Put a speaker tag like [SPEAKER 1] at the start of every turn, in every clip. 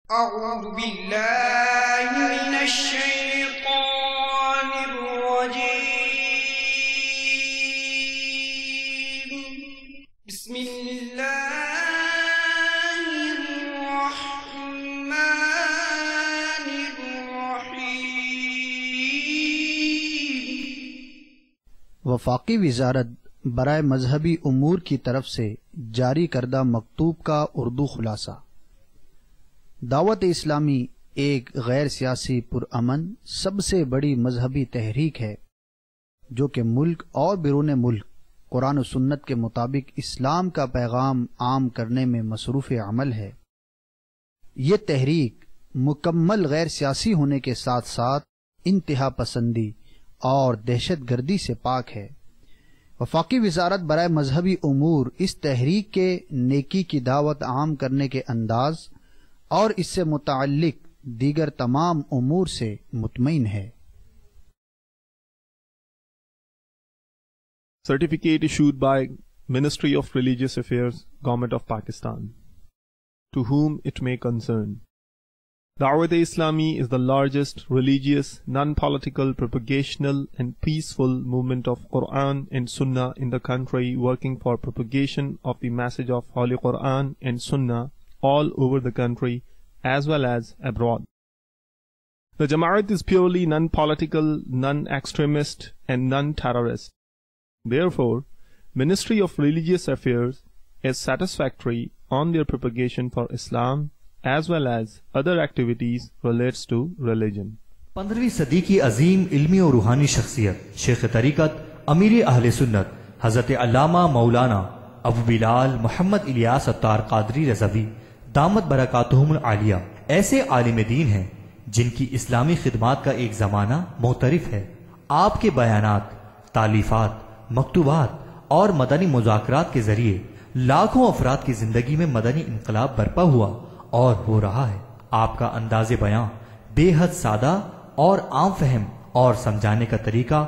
[SPEAKER 1] أعوذ بالله من الشيطان الرجيم. بسم الله الرحمن الرحيم.
[SPEAKER 2] وفاقی وزارت برائے مذہبی امور کی طرف سے جاری کردہ مکتوب کا اردو خلاصہ. دعوت اسلامی ایک غیر سیاسی پرامن سب سے بڑی مذہبی تحریک ہے جو کہ ملک اور بیرون ملک قرآن و سنت کے مطابق اسلام کا پیغام عام کرنے میں مصروف عمل ہے. یہ تحریک مکمل غیر سیاسی ہونے کے ساتھ ساتھ انتہا پسندی اور دہشت گردی سے پاک ہے. وفاقی وزارت برائے مذہبی امور اس تحریک کے نیکی کی دعوت عام کرنے کے انداز اور اس سے متعلق دیگر تمام امور سے مطمئن ہے.
[SPEAKER 3] Certificate issued by Ministry of Religious Affairs, Government of Pakistan. To whom it may concern. Dawat-e-Islami is the largest religious, non-political, propagational and peaceful movement of Quran and Sunnah in the country, working for propagation of the message of Holy Quran and Sunnah all over the country as well as abroad. The Jamaat is purely non-political, non-extremist and non-terrorist. Therefore, Ministry of Religious Affairs is satisfactory on their propagation for Islam as well as other activities relates to religion.
[SPEAKER 4] 15ویں صدی کی عظیم علمی اور روحانی شخصیت شیخ طریقت امیر اہل سنت حضرت علامہ مولانا ابو بلال محمد الیاس عطار قادری رضوی دامت برکاتہم العالیہ ایسے عالم دین ہیں جن کی اسلامی خدمات کا ایک زمانہ معترف ہے. آپ کے بیانات، تالیفات، مکتوبات اور مدنی مذاکرات کے ذریعے لاکھوں افراد کی زندگی میں مدنی انقلاب برپا ہوا اور ہو رہا ہے. آپ کا انداز بیان بے حد سادہ اور عام فہم اور سمجھانے کا طریقہ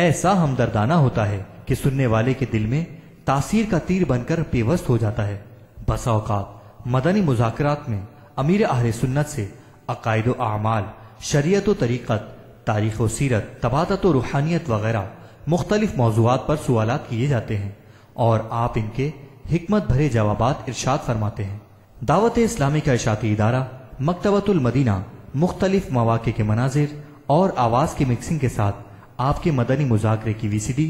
[SPEAKER 4] ایسا ہمدردانہ ہوتا ہے کہ سننے والے کے دل میں تاثیر کا تیر بن کر پیوست ہو جاتا ہے. بسا اوقات مدنی مذاکرات میں امیر اہل سنت سے عقائد و اعمال، شریعت و طریقت، تاریخ و سیرت، تبادت و روحانیت وغیرہ مختلف موضوعات پر سوالات کیے جاتے ہیں اور آپ ان کے حکمت بھرے جوابات ارشاد فرماتے ہیں. دعوت اسلامی کا اشاعتی ادارہ مکتبۃ المدینہ مختلف مواقع کے مناظر اور آواز کی مکسنگ کے ساتھ آپ کے مدنی مذاکرے کی VCD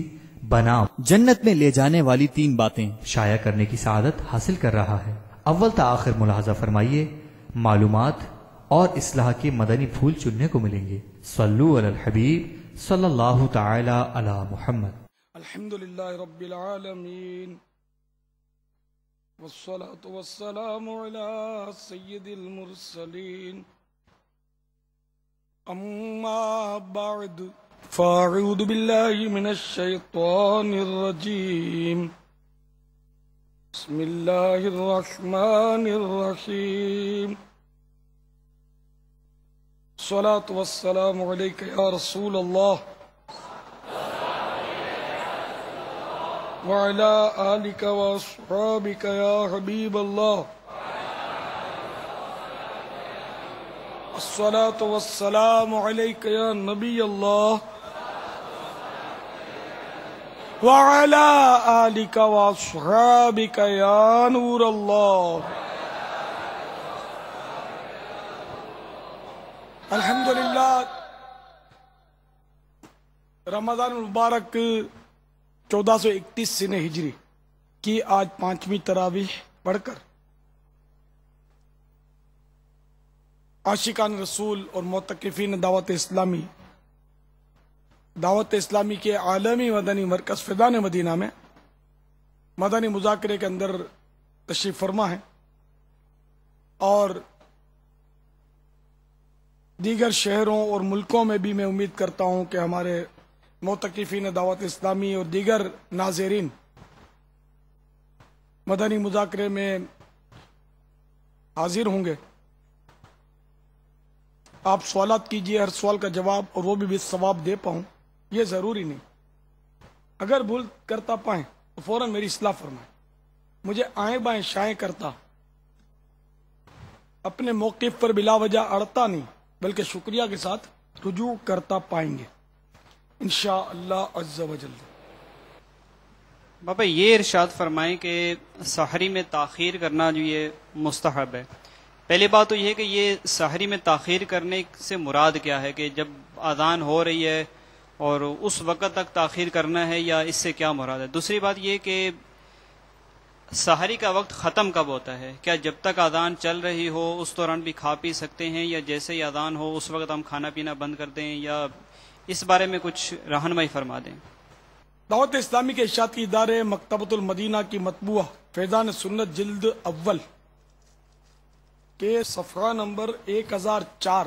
[SPEAKER 4] بنام
[SPEAKER 5] جنت میں لے جانے والی 3 باتیں
[SPEAKER 4] شائع کرنے کی سعادت حاصل کر رہا ہے. اول تا آخر ملاحظہ فرمائیے، معلومات اور اصلاح کے مدنی پھول چننے کو ملیں گے. صلو علی الحبیب صلی اللہ تعالی علی محمد.
[SPEAKER 1] الحمدللہ رب العالمین والصلاة والسلام على سید المرسلین. اما بعد فاعوذ باللہ من الشیطان الرجیم. بسم اللہ الرحمن الرحیم. الصلاة والسلام علیک یا رسول اللہ وعلى آلك وأصحابك يا حبيب الله. الصلاة والسلام عليك يا نبي الله وعلى آلك وأصحابك يا نور الله. الحمدللہ رمضان المبارک 1431 سنہ ہجری کی آج 5ویں تراویح پڑھ کر عاشقان رسول اور معتکفین دعوت اسلامی کے عالمی مدنی مرکز فیضان مدینہ میں مدنی مذاکرے کے اندر تشریف فرما ہے اور دیگر شہروں اور ملکوں میں بھی میں امید کرتا ہوں کہ ہمارے معتکفین دعوت اسلامی اور دیگر ناظرین مدنی مذاکرے میں حاضر ہوں گے. آپ سوالات کیجئے، ہر سوال کا جواب اور وہ بھی ثواب دے پاؤں یہ ضروری نہیں. اگر بھول کرتا پائیں تو فوراً میری اصلاح فرمائیں. مجھے آئیں بائیں شائیں کرتا اپنے موقف پر بلا وجہ اڑتا نہیں بلکہ شکریہ کے ساتھ رجوع کرتا پائیں گے انشاءاللہ عز و جل۔
[SPEAKER 6] بابا یہ ارشاد فرمائیں کہ سحری میں تاخیر کرنا جو یہ مستحب ہے، پہلی بات تو یہ ہے کہ یہ سحری میں تاخیر کرنے سے مراد کیا ہے، کہ جب اذان ہو رہی ہے اور اس وقت تک تاخیر کرنا ہے یا اس سے کیا مراد ہے؟ دوسری بات یہ کہ سحری کا وقت ختم کب ہوتا ہے؟ کیا جب تک اذان چل رہی ہو اس دوران بھی کھا پی سکتے ہیں، یا جیسے ہی اذان ہو اس وقت ہم کھانا پینا بند کر دیں، یا اس بارے میں کچھ رہنمائی فرما دیں۔
[SPEAKER 1] دعوت اسلامی کے ارشاد کی ادارے مکتبۃ المدینہ کی مطبوعہ فیضان سنت جلد اول کے صفحہ نمبر 1004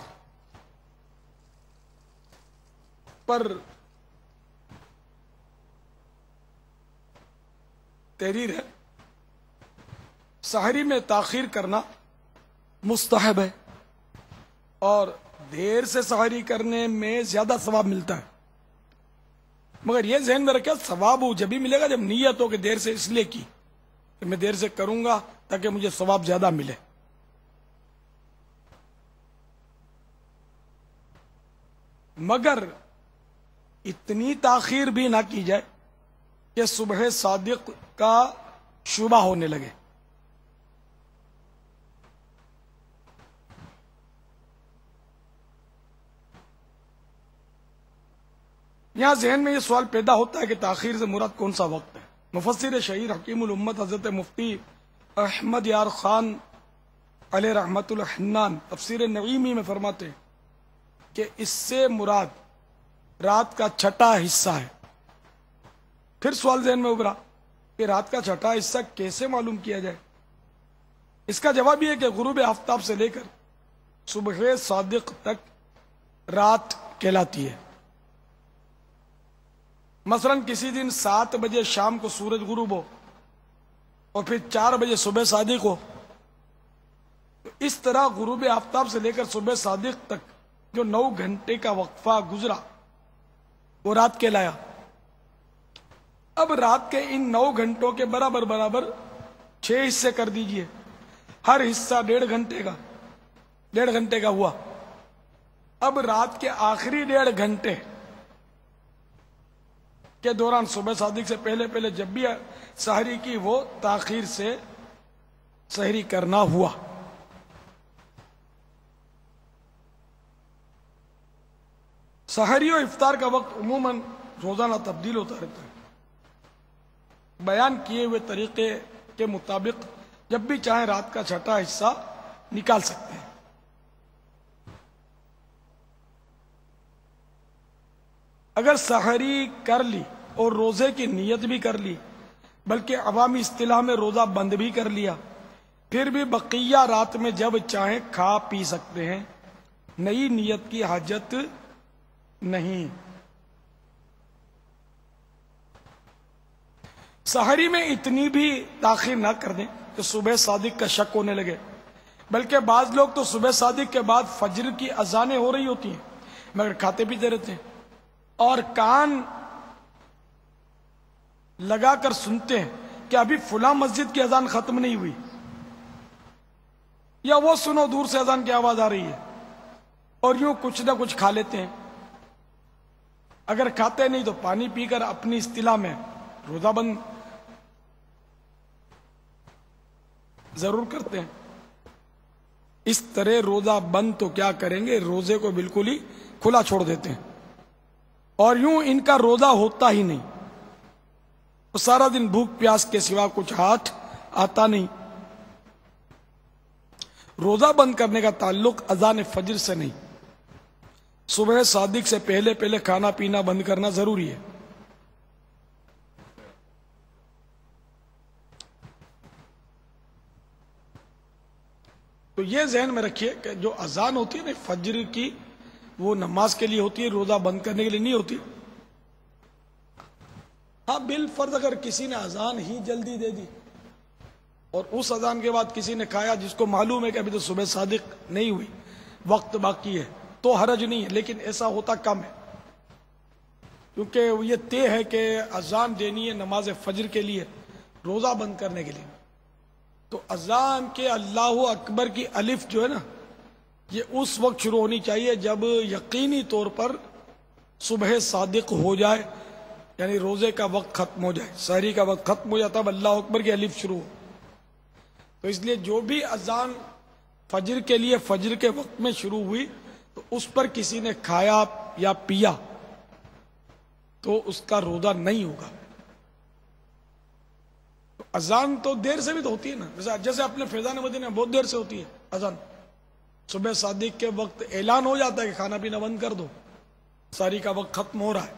[SPEAKER 1] پر تحریر ہے، سحری میں تاخیر کرنا مستحب ہے اور دیر سے سحری کرنے میں زیادہ ثواب ملتا ہے، مگر یہ ذہن میں رکھیں ثواب جبھی ملے گا جب نیت ہو کہ دیر سے اس لیے کی کہ میں دیر سے کروں گا تاکہ مجھے ثواب زیادہ ملے۔ مگر اتنی تاخیر بھی نہ کی جائے کہ صبح صادق کا شبہ ہونے لگے۔ یہاں ذہن میں یہ سوال پیدا ہوتا ہے کہ تاخیر سے مراد کون سا وقت ہے؟ مفسر شہیر حکیم الامت حضرت مفتی احمد یار خان علیہ رحمت الحنان تفسیر نعیمی میں فرماتے ہیں کہ اس سے مراد رات کا چھٹا حصہ ہے۔ پھر سوال ذہن میں ابھرا کہ رات کا چھٹا حصہ کیسے معلوم کیا جائے؟ اس کا جواب یہ ہے کہ غروب آفتاب سے لے کر صبح صادق تک رات کہلاتی ہے۔ مثلا کسی دن 7 بجے شام کو سورج غروب ہو اور پھر 4 بجے صبح صادق ہو، تو اس طرح غروب آفتاب سے لے کر صبح صادق تک جو 9 گھنٹے کا وقفہ گزرا وہ رات کہلایا۔ اب رات کے ان 9 گھنٹوں کے برابر 6 حصے کر دیجئے، ہر حصہ 1.5 گھنٹے کا ہوا۔ اب رات کے آخری 1.5 گھنٹے کے دوران صبح صادق سے پہلے جب بھی سحری کی وہ تاخیر سے سحری کرنا ہوا۔ سحری و افطار کا وقت عموماً روزانہ تبدیل ہوتا رہتا ہے۔ بیان کیے ہوئے طریقے کے مطابق جب بھی چاہیں رات کا چھٹا حصہ نکال سکتے ہیں۔ اگر سحری کر لی اور روزے کی نیت بھی کر لی، بلکہ عوامی اصطلاح میں روزہ بند بھی کر لیا، پھر بھی بقیہ رات میں جب چاہیں کھا پی سکتے ہیں، نئی نیت کی حاجت نہیں۔ سحری میں اتنی بھی تاخیر نہ کر دیں کہ صبح صادق کا شک ہونے لگے، بلکہ بعض لوگ تو صبح صادق کے بعد فجر کی اذانیں ہو رہی ہوتی ہیں مگر کھاتے پیتے رہتے ہیں اور کان لگا کر سنتے ہیں کہ ابھی فلاں مسجد کی اذان ختم نہیں ہوئی، یا وہ سنو دور سے اذان کی آواز آ رہی ہے، اور یوں کچھ نہ کچھ کھا لیتے ہیں۔ اگر کھاتے نہیں تو پانی پی کر اپنی اصطلاح میں روزہ بند ضرور کرتے ہیں۔ اس طرح روزہ بند تو کیا کریں گے، روزے کو بالکل ہی کھلا چھوڑ دیتے ہیں، اور یوں ان کا روزہ ہوتا ہی نہیں، وہ سارا دن بھوک پیاس کے سوا کچھ ہاتھ آتا نہیں۔ روزہ بند کرنے کا تعلق اذان فجر سے نہیں، صبح صادق سے پہلے کھانا پینا بند کرنا ضروری ہے۔ تو یہ ذہن میں رکھیے کہ جو اذان ہوتی ہے نا فجر کی، وہ نماز کے لیے ہوتی ہے، روزہ بند کرنے کے لیے نہیں ہوتی۔ ہاں بالفرض اگر کسی نے اذان ہی جلدی دے دی اور اس اذان کے بعد کسی نے کھایا جس کو معلوم ہے کہ ابھی تو صبح صادق نہیں ہوئی، وقت باقی ہے، تو حرج نہیں ہے، لیکن ایسا ہوتا کم ہے، کیونکہ یہ طے ہے کہ اذان دینی ہے نماز فجر کے لیے، روزہ بند کرنے کے لیے۔ تو اذان کے اللہ اکبر کی الف جو ہے نا، یہ اس وقت شروع ہونی چاہیے جب یقینی طور پر صبح صادق ہو جائے، یعنی روزے کا وقت ختم ہو جائے، سحری کا وقت ختم ہو جاتا ہے، اللہ اکبر کی الف شروع ہو۔ تو اس لیے جو بھی اذان فجر کے لیے فجر کے وقت میں شروع ہوئی تو اس پر کسی نے کھایا یا پیا تو اس کا روزہ نہیں ہوگا۔ تو اذان تو دیر سے بھی تو ہوتی ہے نا، جیسے اپنے فیضان مدینہ میں بہت دیر سے ہوتی ہے اذان، صبح صادق کے وقت اعلان ہو جاتا ہے کہ کھانا پینا بند کر دو، سحری کا وقت ختم ہو رہا ہے،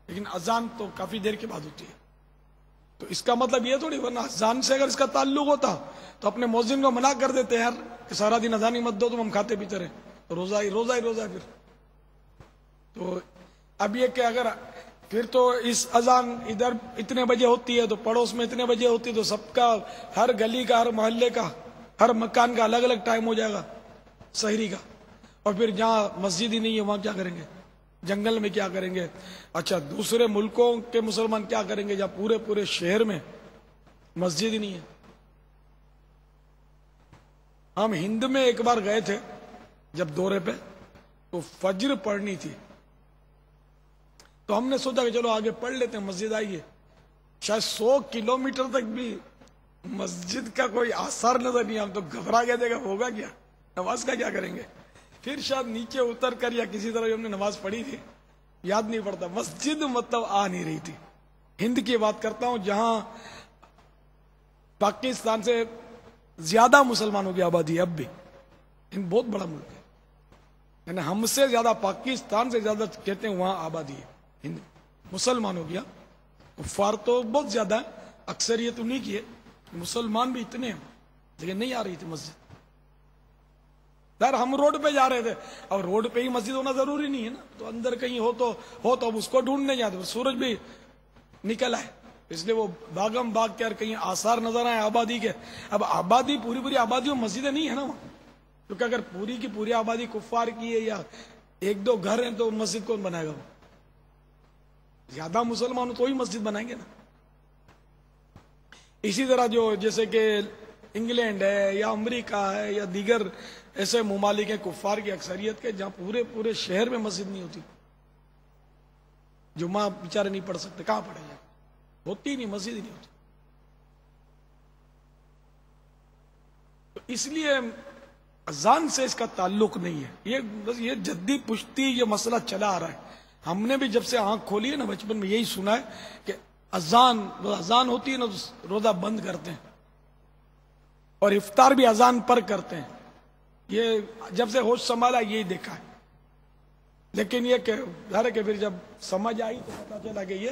[SPEAKER 1] لیکن اذان تو کافی دیر کے بعد ہوتی ہے۔ تو اس کا مطلب یہ تھوڑی، ورنہ اذان سے اگر اس کا تعلق ہوتا تو اپنے مؤذن کو منع کر دیتے یار کہ سارا دن اذان ہی مت دو، تم ہم کھاتے پیتے رہے، روزہ ہی روزہ پھر۔ تو اب یہ کہ اگر پھر تو اس اذان ادھر اتنے بجے ہوتی ہے تو پڑوس میں اتنے بجے ہوتی ہے، تو سب کا، ہر گلی کا، ہر محلے کا، ہر مکان کا الگ الگ ٹائم ہو جائے گا سحری کا، اور پھر جہاں مسجد ہی نہیں ہے وہاں کیا کریں گے، جنگل میں کیا کریں گے؟ اچھا دوسرے ملکوں کے مسلمان کیا کریں گے جہاں پورے شہر میں مسجد ہی نہیں ہے؟ ہم ہند میں ایک بار گئے تھے جب دورے پہ، تو فجر پڑھنی تھی، تو ہم نے سوچا کہ چلو آگے پڑھ لیتے ہیں، مسجد آئیے، شاید 100 کلومیٹر تک بھی مسجد کا کوئی آثار نظر نہیں، ہم تو گھبرا گئے تھے کہ ہوگا کیا، نماز کا کیا کریں گے؟ پھر شاید نیچے اتر کر یا کسی طرح ہم نے نماز پڑھی تھی، یاد نہیں پڑتا، مسجد مطلب آ نہیں رہی تھی۔ ہند کی بات کرتا ہوں جہاں پاکستان سے زیادہ مسلمانوں کی آبادی ہے، اب بھی ہند بہت بڑا ملک ہے، یعنی ہم سے زیادہ، پاکستان سے زیادہ کہتے ہیں وہاں آبادی ہے ہند مسلمانوں کی، کفار تو بہت زیادہ ہے، اکثریت انہی کی ہے، مسلمان بھی اتنے ہیں، لیکن نہیں آ رہی تھی مسجد۔ ہم روڈ پہ جا رہے تھے، اور روڈ پہ ہی مسجد ہونا ضروری نہیں ہے نا، تو اندر کہیں ہو تو اب اس کو ڈھونڈنے جاتے، سورج بھی نکل آئے، اس لیے وہ باغم باغ کے اور کہیں آثار نظر آئے آبادی کے۔ اب آبادی پوری آبادی میں مسجدیں نہیں ہے نا وہاں، کیونکہ اگر پوری کی پوری آبادی کفار کی ہے یا ایک دو گھر ہیں تو مسجد کون بنائے گا؟ وہ زیادہ مسلمان ہو تو ہی مسجد بنائیں گے نا۔ اسی طرح جو جیسے کہ انگلینڈ ہے یا امریکہ ہے یا دیگر ایسے ممالک ہیں کفار کی اکثریت کے، جہاں پورے شہر میں مسجد نہیں ہوتی، جمعہ بیچارے نہیں پڑھ سکتے، کہاں پڑھیں گے؟ ہوتی نہیں، مسجد ہی نہیں ہوتی۔ تو اس لیے اذان سے اس کا تعلق نہیں ہے، یہ جدی پشتی یہ مسئلہ چلا آ رہا ہے۔ ہم نے بھی جب سے آنکھ کھولی ہے نا بچپن میں یہی سنا ہے کہ اذان ہوتی ہے نا تو روزہ بند کرتے ہیں، اور افطار بھی اذان پر کرتے ہیں، یہ جب سے ہوش سنبھالا یہی دیکھا ہے۔ لیکن یہ کہ ظاہر ہے کہ پھر جب سمجھ آئی تو پتا چلا کہ یہ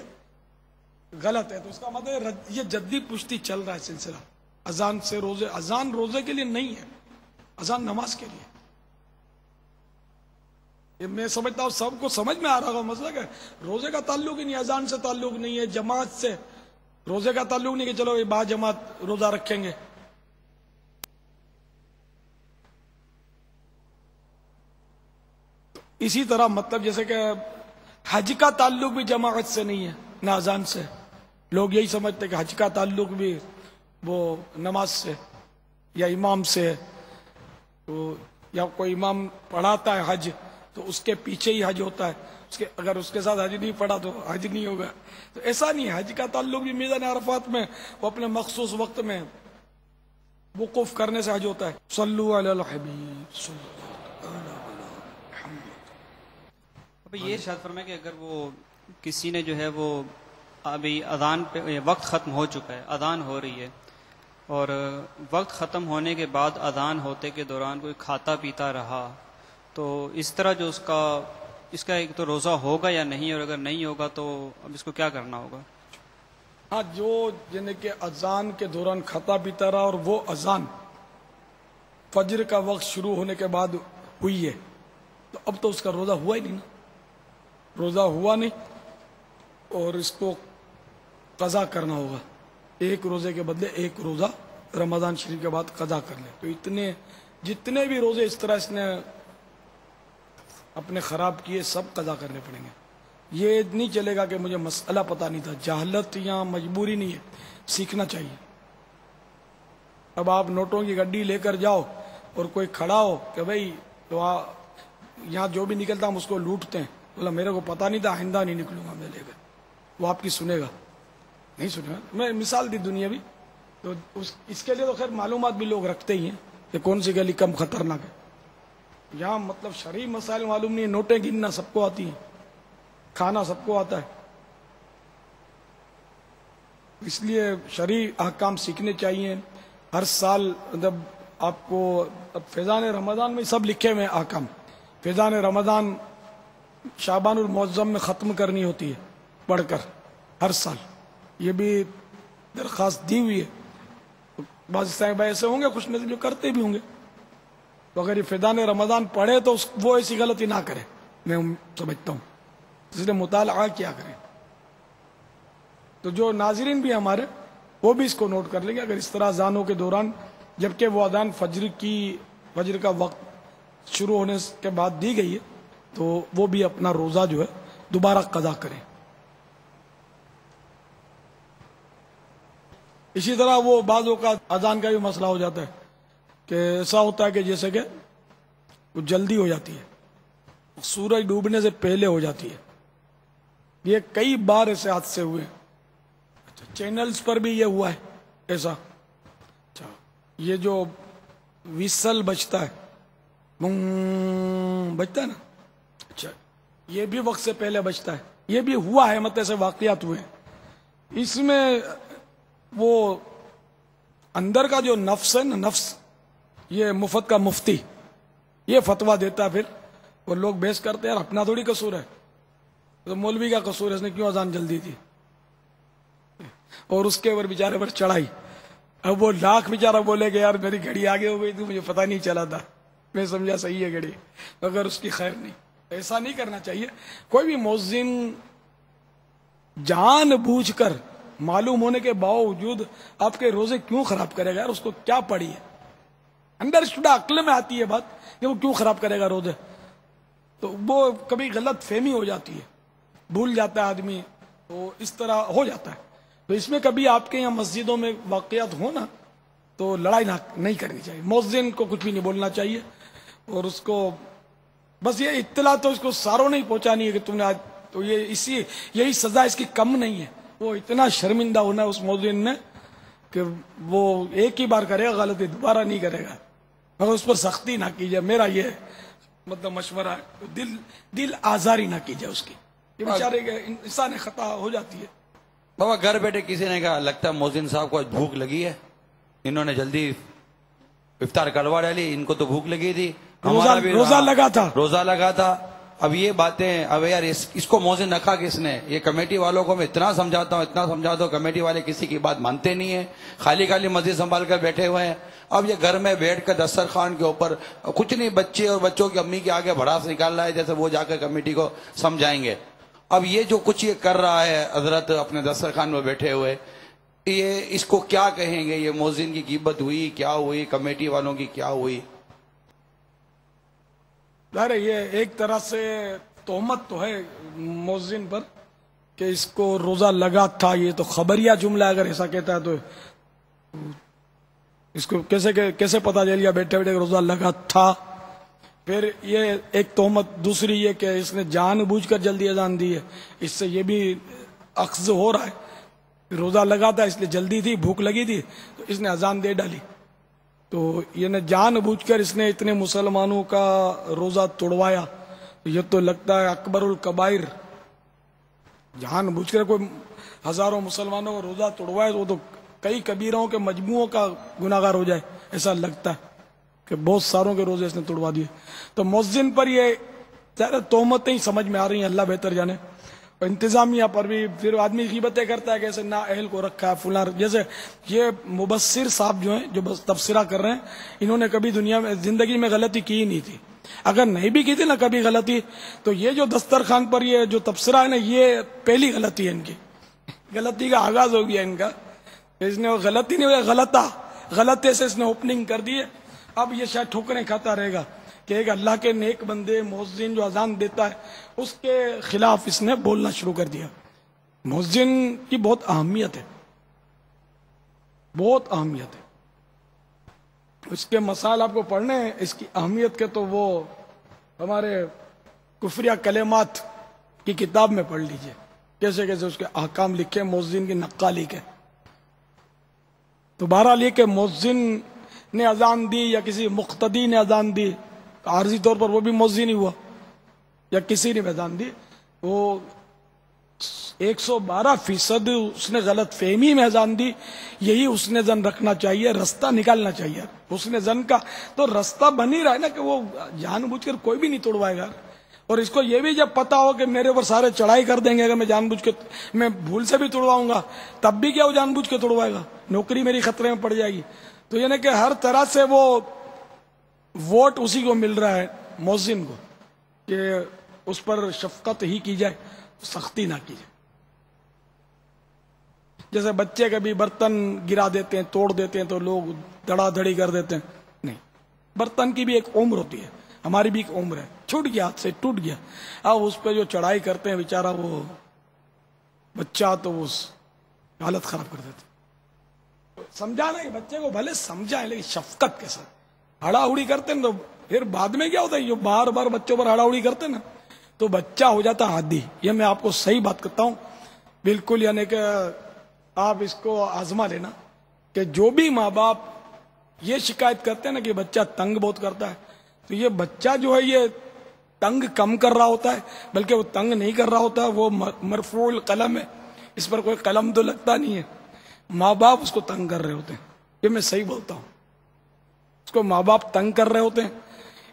[SPEAKER 1] غلط ہے، تو اس کا مطلب یہ جدی پشتی چل رہا ہے سلسلہ اذان سے روزے۔ اذان روزے کے لیے نہیں ہے، اذان نماز کے لیے۔ یہ میں سمجھتا ہوں سب کو سمجھ میں آ رہا ہوگا مسئلہ کہ روزے کا تعلق ہی نہیں، اذان سے تعلق نہیں ہے، جماعت سے روزے کا تعلق نہیں کہ چلو یہ با جماعت روزہ رکھیں گے۔ اسی طرح مطلب جیسے کہ حج کا تعلق بھی جماعت سے نہیں ہے نہ اذان سے، لوگ یہی سمجھتے کہ حج کا تعلق بھی وہ نماز سے یا امام سے، تو یا کوئی امام پڑھاتا ہے حج تو اس کے پیچھے ہی حج ہوتا ہے، اگر اس کے ساتھ حج نہیں پڑھا تو حج نہیں ہوگا۔ تو ایسا نہیں ہے، حج کا تعلق بھی میدان عرفات میں وہ اپنے مخصوص وقت میں وقوف کرنے سے حج ہوتا ہے۔ صلو علی الحبیب صلی اللہ علیہ وسلم۔
[SPEAKER 6] اب یہ ارشاد فرمائے کہ اگر وہ کسی نے جو ہے وہ ابھی اذان پہ وقت ختم ہو چکا ہے، اذان ہو رہی ہے، اور وقت ختم ہونے کے بعد اذان ہوتے کے دوران کوئی کھاتا پیتا رہا، تو اس طرح جو اس کا ایک تو روزہ ہوگا یا نہیں، اور اگر نہیں ہوگا تو اب اس کو کیا کرنا ہوگا؟
[SPEAKER 1] ہاں، جو یعنی کہ اذان کے دوران کھاتا پیتا رہا اور وہ اذان فجر کا وقت شروع ہونے کے بعد ہوئی ہے، تو اب تو اس کا روزہ ہوا ہی نہیں نا، روزہ ہوا نہیں، اور اس کو قضا کرنا ہوگا، ایک روزے کے بدلے ایک روزہ رمضان شریف کے بعد قضا کر لے۔ تو جتنے بھی روزے اس طرح اس نے اپنے خراب کیے سب قضا کرنے پڑیں گے۔ یہ نہیں چلے گا کہ مجھے مسئلہ پتہ نہیں تھا، جہالت یا مجبوری نہیں ہے، سیکھنا چاہیے۔ اب آپ نوٹوں کی گڈی لے کر جاؤ اور کوئی کھڑا ہو کہ بھائی تو یہاں جو بھی نکلتا ہم اس کو لوٹتے ہیں، بولا میرے کو پتا نہیں تھا، آئندہ نہیں نکلوں گا میں لے کر، وہ آپ کی سنے گا؟ نہیں سنے گا۔ میں مثال دی دنیا بھی تو اس کے لیے تو خیر معلومات بھی لوگ رکھتے ہی ہیں کہ کون سی گلی کم خطرناک ہے۔ یہاں مطلب شرعی مسائل معلوم نہیں ہے، نوٹیں گننا سب کو آتی ہیں، کھانا سب کو آتا ہے، اس لیے شرعی احکام سیکھنے چاہیے۔ ہر سال جب آپ کو اب فیضان رمضان میں سب لکھے ہوئے احکام، فیضان رمضان شعبان المعظم میں ختم کرنی ہوتی ہے پڑھ کر ہر سال، یہ بھی درخواست دی ہوئی ہے۔ بعض صاحب ایسے ہوں گے کچھ میں جو کرتے بھی ہوں گے، تو اگر یہ فیضان رمضان پڑھے تو وہ ایسی غلطی نہ کرے، میں سمجھتا ہوں، اس لیے مطالعہ کیا کریں۔ تو جو ناظرین بھی ہمارے وہ بھی اس کو نوٹ کر لیں گے، اگر اس طرح اذانوں کے دوران جبکہ وہ اذان فجر کا وقت شروع ہونے کے بعد دی گئی ہے تو وہ بھی اپنا روزہ جو ہے دوبارہ قضا کریں۔ اسی طرح وہ بعضوں کا اذان کا بھی مسئلہ ہو جاتا ہے کہ ایسا ہوتا ہے کہ جیسے کہ وہ جلدی ہو جاتی ہے، سورج ڈوبنے سے پہلے ہو جاتی ہے، یہ کئی بار ایسے حادثے ہوئے ہیں۔ چینلز پر بھی یہ ہوا ہے ایسا۔ اچھا، یہ جو ویسل بجتا ہے بجتا ہے نا، اچھا یہ بھی وقت سے پہلے بجتا ہے، یہ بھی ہوا ہے، مطلب ایسے واقعات ہوئے ہیں۔ اس میں وہ اندر کا جو نفس ہے نا، نفس، یہ مفت کا مفتی یہ فتویٰ دیتا ہے، پھر وہ لوگ بحث کرتے ہیں یار اپنا تھوڑی قصور ہے، تو مولوی کا قصور ہے، اس نے کیوں اذان جلدی تھی، اور اس کے اوپر بیچارے پر چڑھائی۔ اب وہ لاکھ بیچارہ بولے کہ یار میری گھڑی آگے ہو گئی تھی، مجھے پتہ نہیں چلا تھا، میں سمجھا صحیح ہے گھڑی، اگر اس کی خیر نہیں۔ ایسا نہیں کرنا چاہیے۔ کوئی بھی مؤذن جان بوجھ کر معلوم ہونے کے باوجود آپ کے روزے کیوں خراب کرے گا؟ یار اس کو کیا پڑی ہے؟ اندر شدہ عقل میں آتی ہے بات کہ وہ کیوں خراب کرے گا روزے، تو وہ کبھی غلط فہمی ہو جاتی ہے، بھول جاتا ہے آدمی، تو اس طرح ہو جاتا ہے۔ تو اس میں کبھی آپ کے یہاں مسجدوں میں واقعات ہو نا تو لڑائی نہیں کرنی چاہیے، مؤذن کو کچھ بھی نہیں بولنا چاہیے، اور اس کو بس یہ اطلاع تو اس کو ساروں نہیں پہنچانی ہے کہ تم نے آج، تو یہی سزا اس کی کم نہیں ہے، وہ اتنا شرمندہ ہونا ہے اس مؤذن نے کہ وہ ایک ہی بار کرے گا غلطی، دوبارہ نہیں کرے گا، مگر اس پر سختی نہ کیجیے، میرا یہ مطلب مشورہ ہے، دل آزاری نہ کیجیے اس کی، یہ بیچارے انسان خطا ہو جاتی ہے۔
[SPEAKER 7] بابا گھر بیٹھے کسی نے کہا لگتا ہے مؤذن صاحب کو بھوک لگی ہے، انہوں نے جلدی افطار کروا ڈالی، ان کو تو بھوک لگی تھی، ہمارا بھی
[SPEAKER 1] روزہ لگا تھا۔
[SPEAKER 7] اب یہ باتیں، اب یار اس کو مؤذن رکھا کس نے؟ یہ کمیٹی والوں کو میں اتنا سمجھاتا ہوں، کمیٹی والے کسی کی بات مانتے نہیں ہیں، خالی مسجد سنبھال کر بیٹھے ہوئے ہیں۔ اب یہ گھر میں بیٹھ کر دسترخوان کے اوپر کچھ نہیں، بچے اور بچوں کی امی کے آگے بھڑاس نکال رہا ہے، جیسے وہ جا کر کمیٹی کو سمجھائیں گے۔ اب یہ جو کچھ یہ کر رہا ہے حضرت اپنے دسترخوان میں بیٹھے ہوئے، یہ اس کو کیا کہیں گے؟ یہ مؤذن کی غیبت ہوئی، کیا ہوئی، کمیٹی والوں کی کیا ہوئی؟
[SPEAKER 1] ظاہر ہے یہ ایک طرح سے تہمت تو ہے مؤذن پر کہ اس کو روزہ لگا تھا، یہ تو خبریہ جملہ اگر ایسا کہتا ہے تو اس کو کیسے پتا چل گیا بیٹھے بیٹھے روزہ لگا تھا؟ پھر یہ ایک تہمت دوسری یہ کہ اس نے جان بوجھ کر جلدی اذان دی ہے، اس سے یہ بھی اخذ ہو رہا ہے، روزہ لگا تھا اس لیے جلدی تھی، بھوک لگی تھی تو اس نے اذان دے ڈالی، تو یہ نے جان بوجھ کر اس نے اتنے مسلمانوں کا روزہ توڑوایا، یہ تو لگتا ہے اکبر الکبائر۔ جان بوجھ کر کوئی ہزاروں مسلمانوں کا روزہ توڑوائے تو وہ تو کئی کبیروں کے مجموعوں کا گناہگار ہو جائے، ایسا لگتا ہے کہ بہت ساروں کے روزے اس نے توڑوا دیے۔ تو مؤذن پر یہ تہمتیں سمجھ میں آ رہی ہیں، اللہ بہتر جانے۔ اور انتظامیہ پر بھی پھر آدمی غیبتیں کرتا ہے کہ ایسے نا اہل کو رکھا ہے فلاں، جیسے یہ مبصر صاحب جو ہیں جو تبصرہ کر رہے ہیں، انہوں نے کبھی دنیا میں زندگی میں غلطی کی ہی نہیں تھی، اگر نہیں بھی کی تھی نا کبھی غلطی، تو یہ جو دسترخوان پر یہ جو تبصرہ ہے نا، یہ پہلی غلطی ہے ان کی، غلطی کا آغاز ہو گیا ان کا، اس نے غلطی نہیں ہوئی، غلطے سے اس نے اوپننگ کر دی ہے۔ اب یہ شاید ٹھوکریں کھاتا رہے گا کہ ایک اللہ کے نیک بندے مؤذن جو اذان دیتا ہے اس کے خلاف اس نے بولنا شروع کر دیا۔ مؤذن کی بہت اہمیت ہے، بہت اہمیت ہے، اس کے مسائل آپ کو پڑھنے ہیں، اس کی اہمیت کے تو وہ ہمارے کفریہ کلمات کی کتاب میں پڑھ لیجئے، کیسے کیسے اس کے احکام لکھے، مؤذن کی نقالی کے. تو بہرحال یہ کہ مؤذن نے اذان دی یا کسی مقتدی نے اذان دی، عارضی طور پر وہ بھی مؤذن ہی ہوا، یا کسی نے اذان دی، وہ 112% اس نے غلط فہمی میں اذان دی. یہی حسن زن رکھنا چاہیے، رستہ نکالنا چاہیے حسن زن کا. تو رستہ بن ہی رہا ہے نا کہ وہ جان بوجھ کر کوئی بھی نہیں توڑوائے گا. اور اس کو یہ بھی جب پتا ہو کہ میرے اوپر سارے چڑھائی کر دیں گے، اگر میں جان بوجھ کے، میں بھول سے بھی توڑواؤں گا تب بھی کیا وہ جان بوجھ کے توڑوائے گا، نوکری میری خطرے میں پڑ جائے گی. تو یعنی کہ ہر طرح سے وہ ووٹ اسی کو مل رہا ہے مؤذن کو کہ اس پر شفقت ہی کی جائے، سختی نہ کی جائے. جیسے بچے کبھی برتن گرا دیتے ہیں، توڑ دیتے ہیں تو لوگ دڑا دڑی کر دیتے ہیں. نہیں، برتن کی بھی ایک عمر ہوتی ہے، ہماری بھی ایک عمر ہے. چھوٹ گیا، ہاتھ سے ٹوٹ گیا، اب اس پہ جو چڑھائی کرتے ہیں بیچارہ وہ بچہ، تو وہ حالت خراب کر دیتے. سمجھانا ہے بچے کو، بھلے سمجھائیں لیکن شفقت کے ساتھ. ہڑا ہڑی کرتے ہیں تو پھر بعد میں کیا ہوتا ہے، جو بار بار بچوں پر ہڑا ہڑی کرتے ہیں نا تو بچہ ہو جاتا عادی. یہ میں آپ کو صحیح بات کرتا ہوں بالکل. یعنی کہ آپ اس کو آزما لینا کہ جو بھی ماں باپ یہ شکایت کرتے ہیں نا کہ بچہ تنگ بہت کرتا ہے، تو یہ بچہ جو ہے یہ تنگ کم کر رہا ہوتا ہے، بلکہ وہ تنگ نہیں کر رہا ہوتا. وہ مرفوع القلم ہے، اس پر کوئی قلم تو لگتا نہیں ہے. ماں باپ اس کو تنگ کر رہے ہوتے ہیں. یہ میں صحیح بولتا ہوں، اس کو ماں باپ تنگ کر رہے ہوتے ہیں.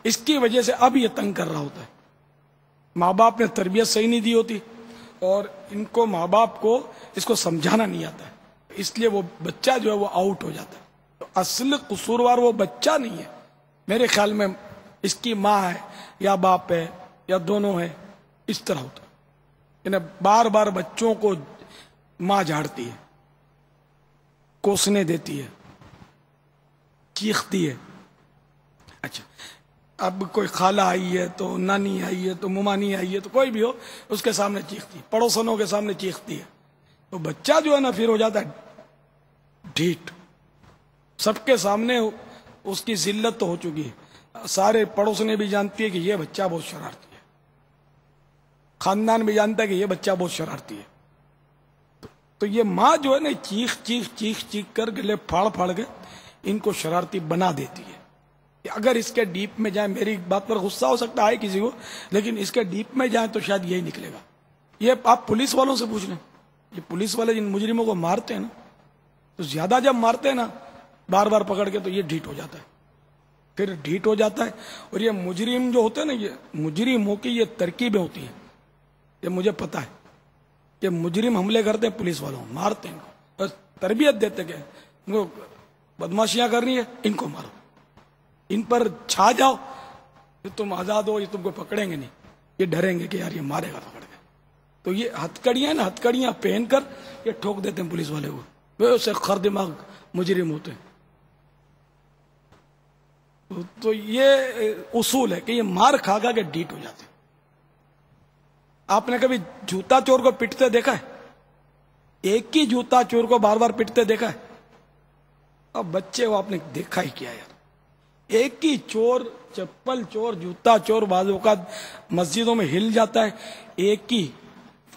[SPEAKER 1] اس کی وجہ سے اب یہ تنگ کر رہا ہوتا ہے. ماں باپ نے تربیت صحیح نہیں دی ہوتی، اور ان کو ماں باپ کو اس کو سمجھانا نہیں آتا ہے، اس لیے وہ بچہ جو ہے وہ آؤٹ ہو جاتا ہے. تو اصل قصوروار وہ بچہ نہیں ہے میرے خیال میں، اس کی ماں ہے یا باپ ہے یا دونوں ہے. اس طرح ہوتا ہے. یعنی بار بار بچوں کو ماں جھاڑتی ہے، کوسنے دیتی ہے، چیختی ہے. اچھا، اب کوئی خالہ آئی ہے تو نانی آئی ہے تو ممانی آئی ہے تو کوئی بھی ہو، اس کے سامنے چیختی ہے، پڑوسنوں کے سامنے چیختی ہے. تو بچہ جو ہے نا پھر ہو جاتا ہے ڈھیٹ. سب کے سامنے اس کی ذلت تو ہو چکی ہے، سارے پڑوسنے بھی جانتی ہے کہ یہ بچہ بہت شرارتی ہے، خاندان بھی جانتا ہے کہ یہ بچہ بہت شرارتی ہے. تو یہ ماں جو ہے نا چیخ چیخ چیخ چیخ کر گلے پھاڑ پھاڑ کے ان کو شرارتی بنا دیتی ہے. کہ اگر اس کے ڈیپ میں جائیں، میری بات پر غصہ ہو سکتا ہے کسی کو، لیکن اس کے ڈیپ میں جائیں تو شاید یہی نکلے گا. یہ آپ پولیس والوں سے پوچھ لیں، یہ پولیس والے جن مجرموں کو مارتے ہیں نا، تو زیادہ جب مارتے ہیں نا بار بار پکڑ کے، تو یہ ڈھیٹ ہو جاتا ہے، پھر ڈھیٹ ہو جاتا ہے. اور یہ مجرم جو ہوتے ہیں نا، یہ مجرموں کی یہ ترکیبیں ہوتی ہیں. یہ مجھے پتا ہے کہ مجرم حملے کرتے ہیں پولیس والوں، مارتے ہیں ان کو، بس تربیت دیتے کہ ان کو بدماشیاں کرنی ہے، ان کو مارو، ان پر چھا جاؤ، پھر تم آزاد ہو، یہ تم کو پکڑیں گے نہیں، یہ ڈریں گے کہ یار یہ مارے گا پکڑ کے. تو یہ ہتکڑیاں نا، ہتکڑیاں پہن کر یہ ٹھوک دیتے ہیں پولیس والے کو. وہ اسے خر دماغ مجرم ہوتے ہیں. تو یہ اصول ہے کہ یہ مار کھا کھا کے ڈیٹ ہو جاتے ہیں. آپ نے کبھی جوتا چور کو پٹتے دیکھا ہے؟ ایک ہی جوتا چور کو بار بار پٹتے دیکھا ہے؟ اب بچے وہ آپ نے دیکھا ہی کیا یار. ایک ہی چور، چپل چور، جوتا چور، بعض اوقات مسجدوں میں ہل جاتا ہے، ایک ہی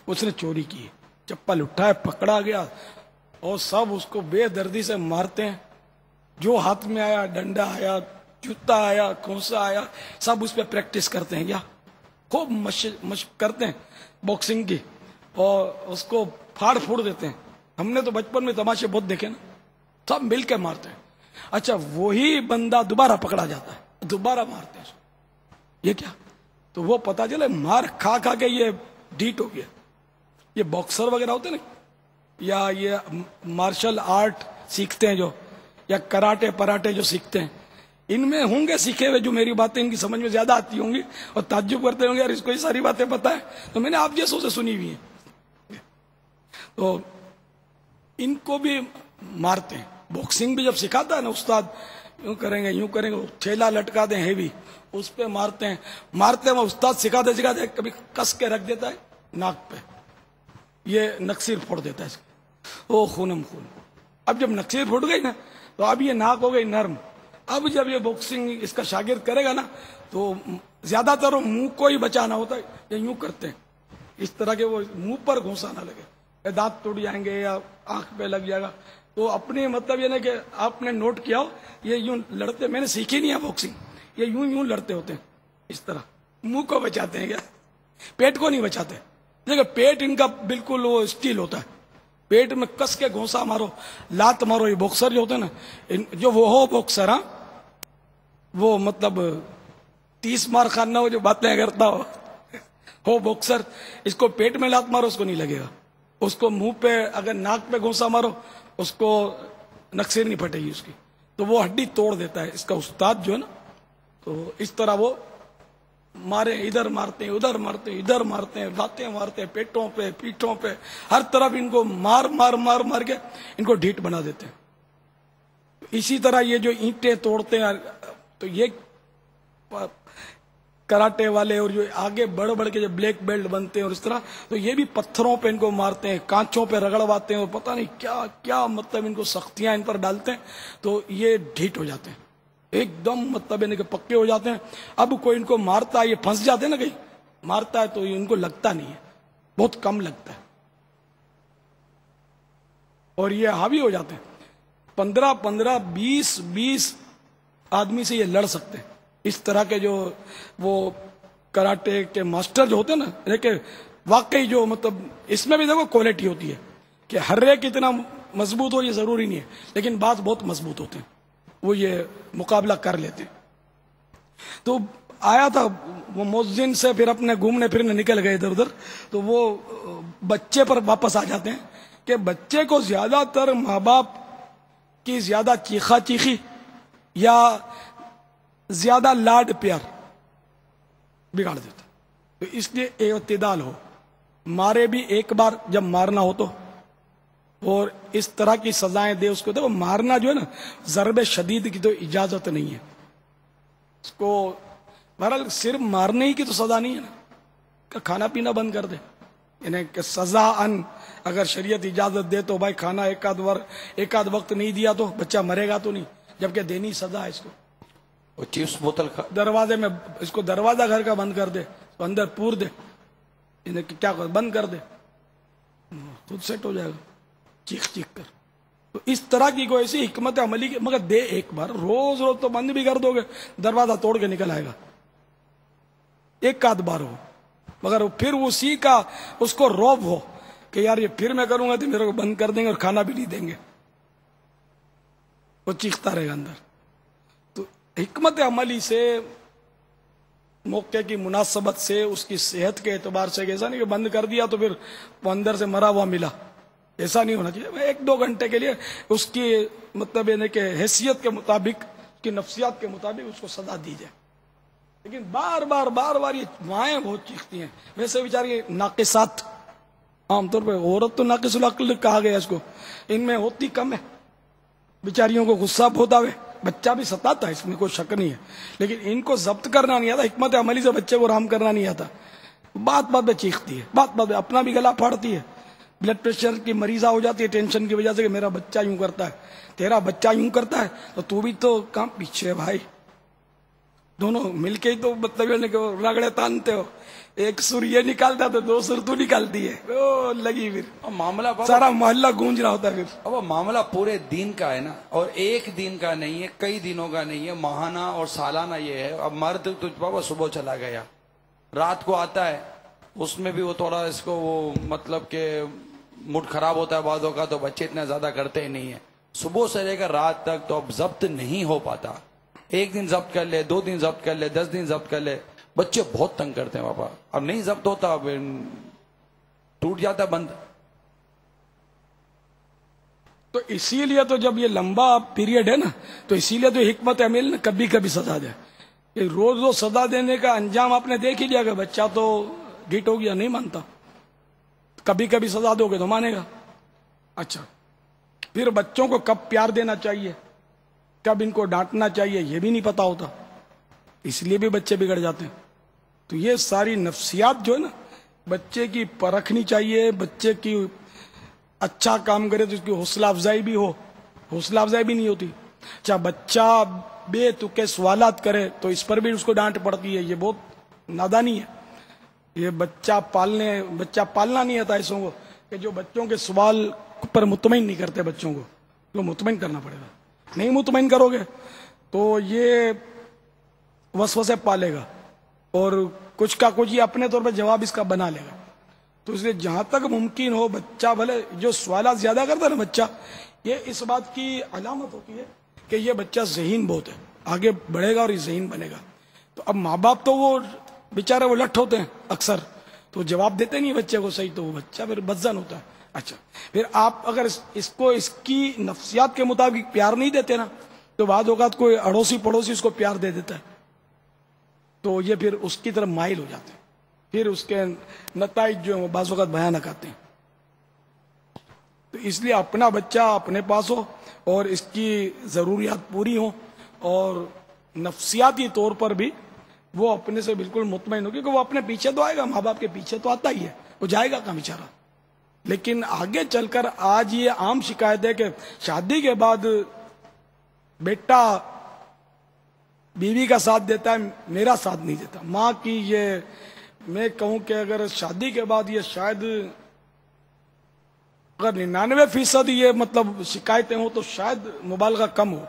[SPEAKER 1] اس نے چوری کی، چپل اٹھائے، پکڑا گیا، اور سب اس کو بے دردی سے مارتے ہیں. جو ہاتھ میں آیا، ڈنڈا آیا، جوتا آیا، کھوسا آیا، سب اس پہ پریکٹس کرتے ہیں. کیا خوب مشق کرتے ہیں باکسنگ کی، اور اس کو پھاڑ پھوڑ دیتے ہیں. ہم نے تو بچپن میں تماشے بہت دیکھے نا، سب مل کے مارتے ہیں. اچھا، وہی بندہ دوبارہ پکڑا جاتا ہے، دوبارہ مارتے ہیں. یہ کیا؟ تو وہ پتا چلے مار کھا کھا کے یہ ڈیٹ ہو گیا. یہ باکسر وغیرہ ہوتے ہیں نا، یا یہ مارشل آرٹ سیکھتے ہیں جو، یا کراٹے پراٹے جو سیکھتے ہیں، ان میں ہوں گے سیکھے ہوئے جو میری باتیں ان کی سمجھ میں زیادہ آتی ہوں گی اور تعجب کرتے ہوں گے یار اس کو یہ ساری باتیں پتہ ہے. تو میں نے آپ جیسوں سے سنی ہوئی ہیں. تو ان کو بھی مارتے ہیں. باکسنگ بھی جب سکھاتا ہے نا استاد، یوں کریں گے، یوں کریں گے، تھیلا لٹکا دیں ہیوی، اس پہ مارتے ہیں. مارتے میں استاد سکھاتے سکھاتے کبھی کس کے رکھ دیتا ہے ناک پہ، یہ نکسیر پھوڑ دیتا ہے اس کی، او خونم خون. اب جب نکسیر پھوڑ گئی نا تو اب یہ ناک ہو گئی نرم، اب جب یہ باکسنگ اس کا شاگرد کرے گا نا تو زیادہ تر منہ کو ہی بچانا ہوتا ہے، یہ یوں کرتے ہیں اس طرح کے، وہ منہ پر گھونسا نہ لگے، یا دانت ٹوٹ جائیں گے یا آنکھ پہ لگ جائے گا. تو اپنے مطلب یہ نہیں کہ آپ نے نوٹ کیا ہو یہ یوں لڑتے، میں نے سیکھی نہیں ہے باکسنگ، یہ یوں لڑتے ہوتے ہیں اس طرح، منہ کو بچاتے ہیں، کیا پیٹ کو نہیں بچاتے. دیکھیں پیٹ ان کا بالکل وہ اسٹیل ہوتا ہے، پیٹ میں کس کے گھونسا مارو، لات مارو. یہ باکسر جو ہوتے ہیں نا، جو وہ ہو باکسر، ہاں وہ مطلب 30 مار خان نہ ہو جو باتیں کرتا ہو باکسر، اس کو پیٹ میں لات مارو اس کو نہیں لگے گا، اس کو منہ پہ اگر ناک پہ گھونسا مارو اس کو نکسیر نہیں پھٹے گی اس کی، تو وہ ہڈی توڑ دیتا ہے اس کا استاد جو ہے نا. تو اس طرح وہ مارے، ادھر مارتے ہیں ادھر مارتے ہیں ادھر مارتے ہیں، لاتیں مارتے ہیں پیٹوں پہ پیٹھوں پہ، ہر طرف ان کو مار مار مار مار کے ان کو ڈھیٹ بنا دیتے ہیں. اسی طرح یہ جو اینٹیں توڑتے ہیں، تو یہ کراٹے والے اور جو آگے بڑھ بڑھ کے جو بلیک بیلٹ بنتے ہیں اور اس طرح، تو یہ بھی پتھروں پہ ان کو مارتے ہیں، کانچوں پہ رگڑواتے ہیں، اور پتہ نہیں کیا کیا مطلب ان کو سختیاں ان پر ڈالتے ہیں، تو یہ ڈھیٹ ہو جاتے ہیں ایک دم، مطلب ان کے پکے ہو جاتے ہیں. اب کوئی ان کو مارتا ہے، یہ پھنس جاتے ہیں نا کہیں، مارتا ہے تو ان کو لگتا نہیں ہے، بہت کم لگتا ہے، اور یہ حاوی ہو جاتے ہیں. 15 20 آدمی سے یہ لڑ سکتے ہیں. اس طرح کے جو وہ کراٹے کے ماسٹر جو ہوتے ہیں نا، لیکن واقعی جو مطلب اس میں بھی دیکھو کوالٹی ہوتی ہے کہ ہر ایک اتنا مضبوط ہو یہ ضروری نہیں ہے، لیکن بعض بہت مضبوط ہوتے ہیں، وہ یہ مقابلہ کر لیتے ہیں. تو آیا تھا وہ مؤذن سے، پھر اپنے گھومنے پھرنے نکل گئے ادھر ادھر، تو وہ بچے پر واپس آ جاتے ہیں کہ بچے کو زیادہ تر ماں باپ کی زیادہ چیخا چیخی یا زیادہ لاڈ پیار بگاڑ دیتا. تو اس لیے اعتدال ہو، مارے بھی ایک بار جب مارنا ہو تو، اور اس طرح کی سزائیں دے اس کو. دیکھو مارنا جو ہے نا، ضرب شدید کی تو اجازت نہیں ہے اس کو. بہرحال صرف مارنے ہی کی تو سزا نہیں ہے نا، کہ کھانا پینا بند کر دے، یعنی کہ سزا ان اگر شریعت اجازت دے تو بھائی کھانا ایک آدھ وقت نہیں دیا تو بچہ مرے گا تو نہیں، جبکہ دینی سزا ہے اس کو.
[SPEAKER 7] وہ چپس بوتل
[SPEAKER 1] دروازے میں اس کو دروازہ گھر کا بند کر دے، تو اندر پور دے، یعنی کہ کیا بند کر دے، خود سیٹ ہو جائے گا چیخ چیخ کر. تو اس طرح کی کوئی ایسی حکمت عملی کی، مگر دے ایک بار، روز روز تو بند بھی کر دو گے دروازہ توڑ کے نکل آئے گا. ایک آدھ بار ہو، مگر پھر اسی کا اس کو روب ہو کہ یار یہ پھر میں کروں گا تو میرے کو بند کر دیں گے اور کھانا بھی نہیں دیں گے، وہ چیختا رہے گا اندر. تو حکمت عملی سے، موقع کی مناسبت سے، اس کی صحت کے اعتبار سے، ایسا نہیں کہ بند کر دیا تو پھر وہ اندر سے مرا ہوا ملا، ایسا نہیں ہونا چاہیے. 1-2 گھنٹے کے لیے اس کی مطلب یعنی کہ حیثیت کے مطابق، اس کی نفسیات کے مطابق اس کو سزا دی جائے. لیکن بار بار یہ مائیں بہت چیختی ہیں. ویسے بیچاری ناقصات، عام طور پہ عورت تو ناقص العقل کہا گیا اس کو، ان میں ہوتی کم ہے، بیچاریوں کو غصہ بہت آوے، بچہ بھی ستاتا ہے، اس میں کوئی شک نہیں ہے، لیکن ان کو ضبط کرنا نہیں آتا، حکمت عملی سے بچے کو رحم کرنا نہیں آتا. بات میں چیختی ہے، بات میں اپنا بھی گلا پھاڑتی ہے، بلڈ پریشر کی مریضہ ہو جاتی ہے ٹینشن کی وجہ سے کہ میرا بچہ یوں کرتا ہے، تیرا بچہ یوں کرتا ہے تو بھی تو کام پیچھے. بھائی دونوں مل کے ہی تو مطلب رگڑے تانتے ہو، ایک سر یہ نکالتا تو 2 سر تو نکالتی ہے، لگی پھر
[SPEAKER 7] معاملہ
[SPEAKER 1] سارا محلہ گونج رہا ہوتا ہے. پھر
[SPEAKER 7] اب معاملہ پورے دین کا ہے نا، اور ایک دن کا نہیں ہے، کئی دنوں کا نہیں ہے، ماہانہ اور سالانہ یہ ہے. اب مرد تو بابا صبح چلا گیا، رات کو آتا ہے، اس میں بھی وہ تھوڑا اس کو وہ مطلب کہ موڈ خراب ہوتا ہے بعضوں کا، تو بچے اتنا زیادہ کرتے ہی نہیں ہیں. صبح سے لے کر رات تک تو اب ضبط نہیں ہو پاتا. 1 دن ضبط کر لے، 2 دن ضبط کر لے، 10 دن ضبط کر لے، بچے بہت تنگ کرتے ہیں بابا. اب نہیں ضبط ہوتا، اب ٹوٹ جاتا بند.
[SPEAKER 1] تو اسی لیے تو جب یہ لمبا پیریڈ ہے نا، تو اسی لیے تو حکمت عمل کبھی کبھی سزا دے. کہ روز سزا دینے کا انجام آپ نے دیکھ ہی لیا کہ بچہ تو ڈھیٹ ہو گیا، نہیں مانتا. کبھی کبھی سزا دو گے تو مانے گا. اچھا، پھر بچوں کو کب پیار دینا چاہیے، کب ان کو ڈانٹنا چاہیے، یہ بھی نہیں پتا ہوتا، اس لیے بھی بچے بگڑ جاتے ہیں. تو یہ ساری نفسیات جو ہے نا، بچے کی پرکھنی چاہیے. بچے کی اچھا کام کرے تو اس کی حوصلہ افزائی بھی ہو، حوصلہ افزائی بھی نہیں ہوتی. اچھا، بچہ بے تکے سوالات کرے تو اس پر بھی اس کو ڈانٹ پڑتی ہے. یہ بہت نادانی ہے. یہ بچہ پالنا نہیں آتا ایسوں کو کہ جو بچوں کے سوال پر مطمئن نہیں کرتے. بچوں کو تو مطمئن کرنا پڑے گا. نہیں مطمئن کرو گے تو یہ وسوسے پالے گا اور کچھ کا کچھ یہ اپنے طور پہ جواب اس کا بنا لے گا. تو اس لیے جہاں تک ممکن ہو بچہ بھلے جو سوالات زیادہ کرتا ہے نا بچہ، یہ اس بات کی علامت ہوتی ہے کہ یہ بچہ ذہین بہت ہے، آگے بڑھے گا اور یہ ذہین بنے گا. تو اب ماں باپ تو وہ بیچارے وہ لٹ ہوتے ہیں اکثر، تو جواب دیتے نہیں بچے کو صحیح، تو وہ بچہ پھر بدزن ہوتا ہے. اچھا پھر آپ اگر اس کو اس کی نفسیات کے مطابق پیار نہیں دیتے نا، تو بعض اوقات کوئی اڑوسی پڑوسی اس کو پیار دے دیتا ہے تو یہ پھر اس کی طرف مائل ہو جاتے ہیں. پھر اس کے نتائج جو ہیں وہ بعض اوقات بھیانک آتے ہیں. تو اس لیے اپنا بچہ اپنے پاس ہو اور اس کی ضروریات پوری ہوں اور نفسیاتی طور پر بھی وہ اپنے سے بالکل مطمئن ہو، کیونکہ وہ اپنے پیچھے تو آئے گا، ماں باپ کے پیچھے تو آتا ہی ہے، وہ جائے گا کہاں بیچارہ. لیکن آگے چل کر آج یہ عام شکایت ہے کہ شادی کے بعد بیٹا بیوی کا ساتھ دیتا ہے، میرا ساتھ نہیں دیتا. ماں کی یہ میں کہوں کہ اگر شادی کے بعد یہ شاید اگر 99% یہ مطلب شکایتیں ہوں تو شاید مبالغہ کم ہو.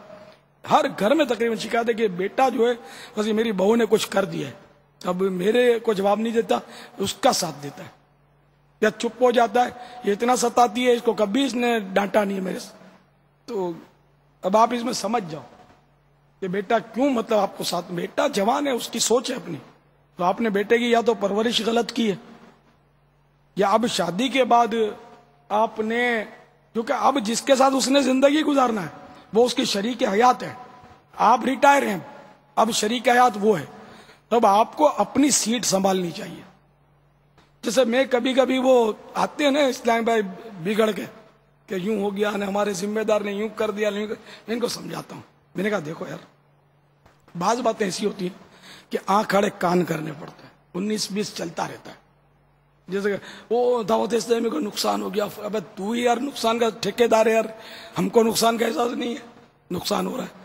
[SPEAKER 1] ہر گھر میں تقریباً شکایت ہے کہ بیٹا جو ہے بس یہ میری بہو نے کچھ کر دیا ہے، اب میرے کو جواب نہیں دیتا، اس کا ساتھ دیتا ہے یا چپ ہو جاتا ہے. یہ اتنا ستاتی ہے، اس کو کبھی اس نے ڈانٹا نہیں ہے میرے سے. تو اب آپ اس میں سمجھ جاؤ کہ بیٹا کیوں مطلب آپ کو ساتھ، بیٹا جوان ہے، اس کی سوچ ہے اپنی. تو آپ نے بیٹے کی یا تو پرورش غلط کی ہے یا اب شادی کے بعد آپ نے، کیونکہ اب جس کے ساتھ اس نے زندگی گزارنا ہے وہ اس کی شریک حیات ہے. آپ ریٹائر ہیں، اب شریک حیات وہ ہے. تب آپ کو اپنی سیٹ سنبھالنی چاہیے. جیسے میں کبھی کبھی وہ آتے ہیں نا اسلام بھائی بگڑ کے کہ یوں ہو گیا نا، ہمارے ذمہ دار نے یوں کر دیا، میں ان کو سمجھاتا ہوں. میں نے کہا دیکھو یار، بعض باتیں ایسی ہوتی ہیں کہ آنکھ کھڑے کان کرنے پڑتے ہیں، 19-20 چلتا رہتا ہے. جیسے کہ وہ دعوت اسلامی کو نقصان ہو گیا، اب تو ہی یار نقصان کا ٹھیکیدار ہے یار، ہم کو نقصان کا احساس نہیں ہے، نقصان ہو رہا ہے.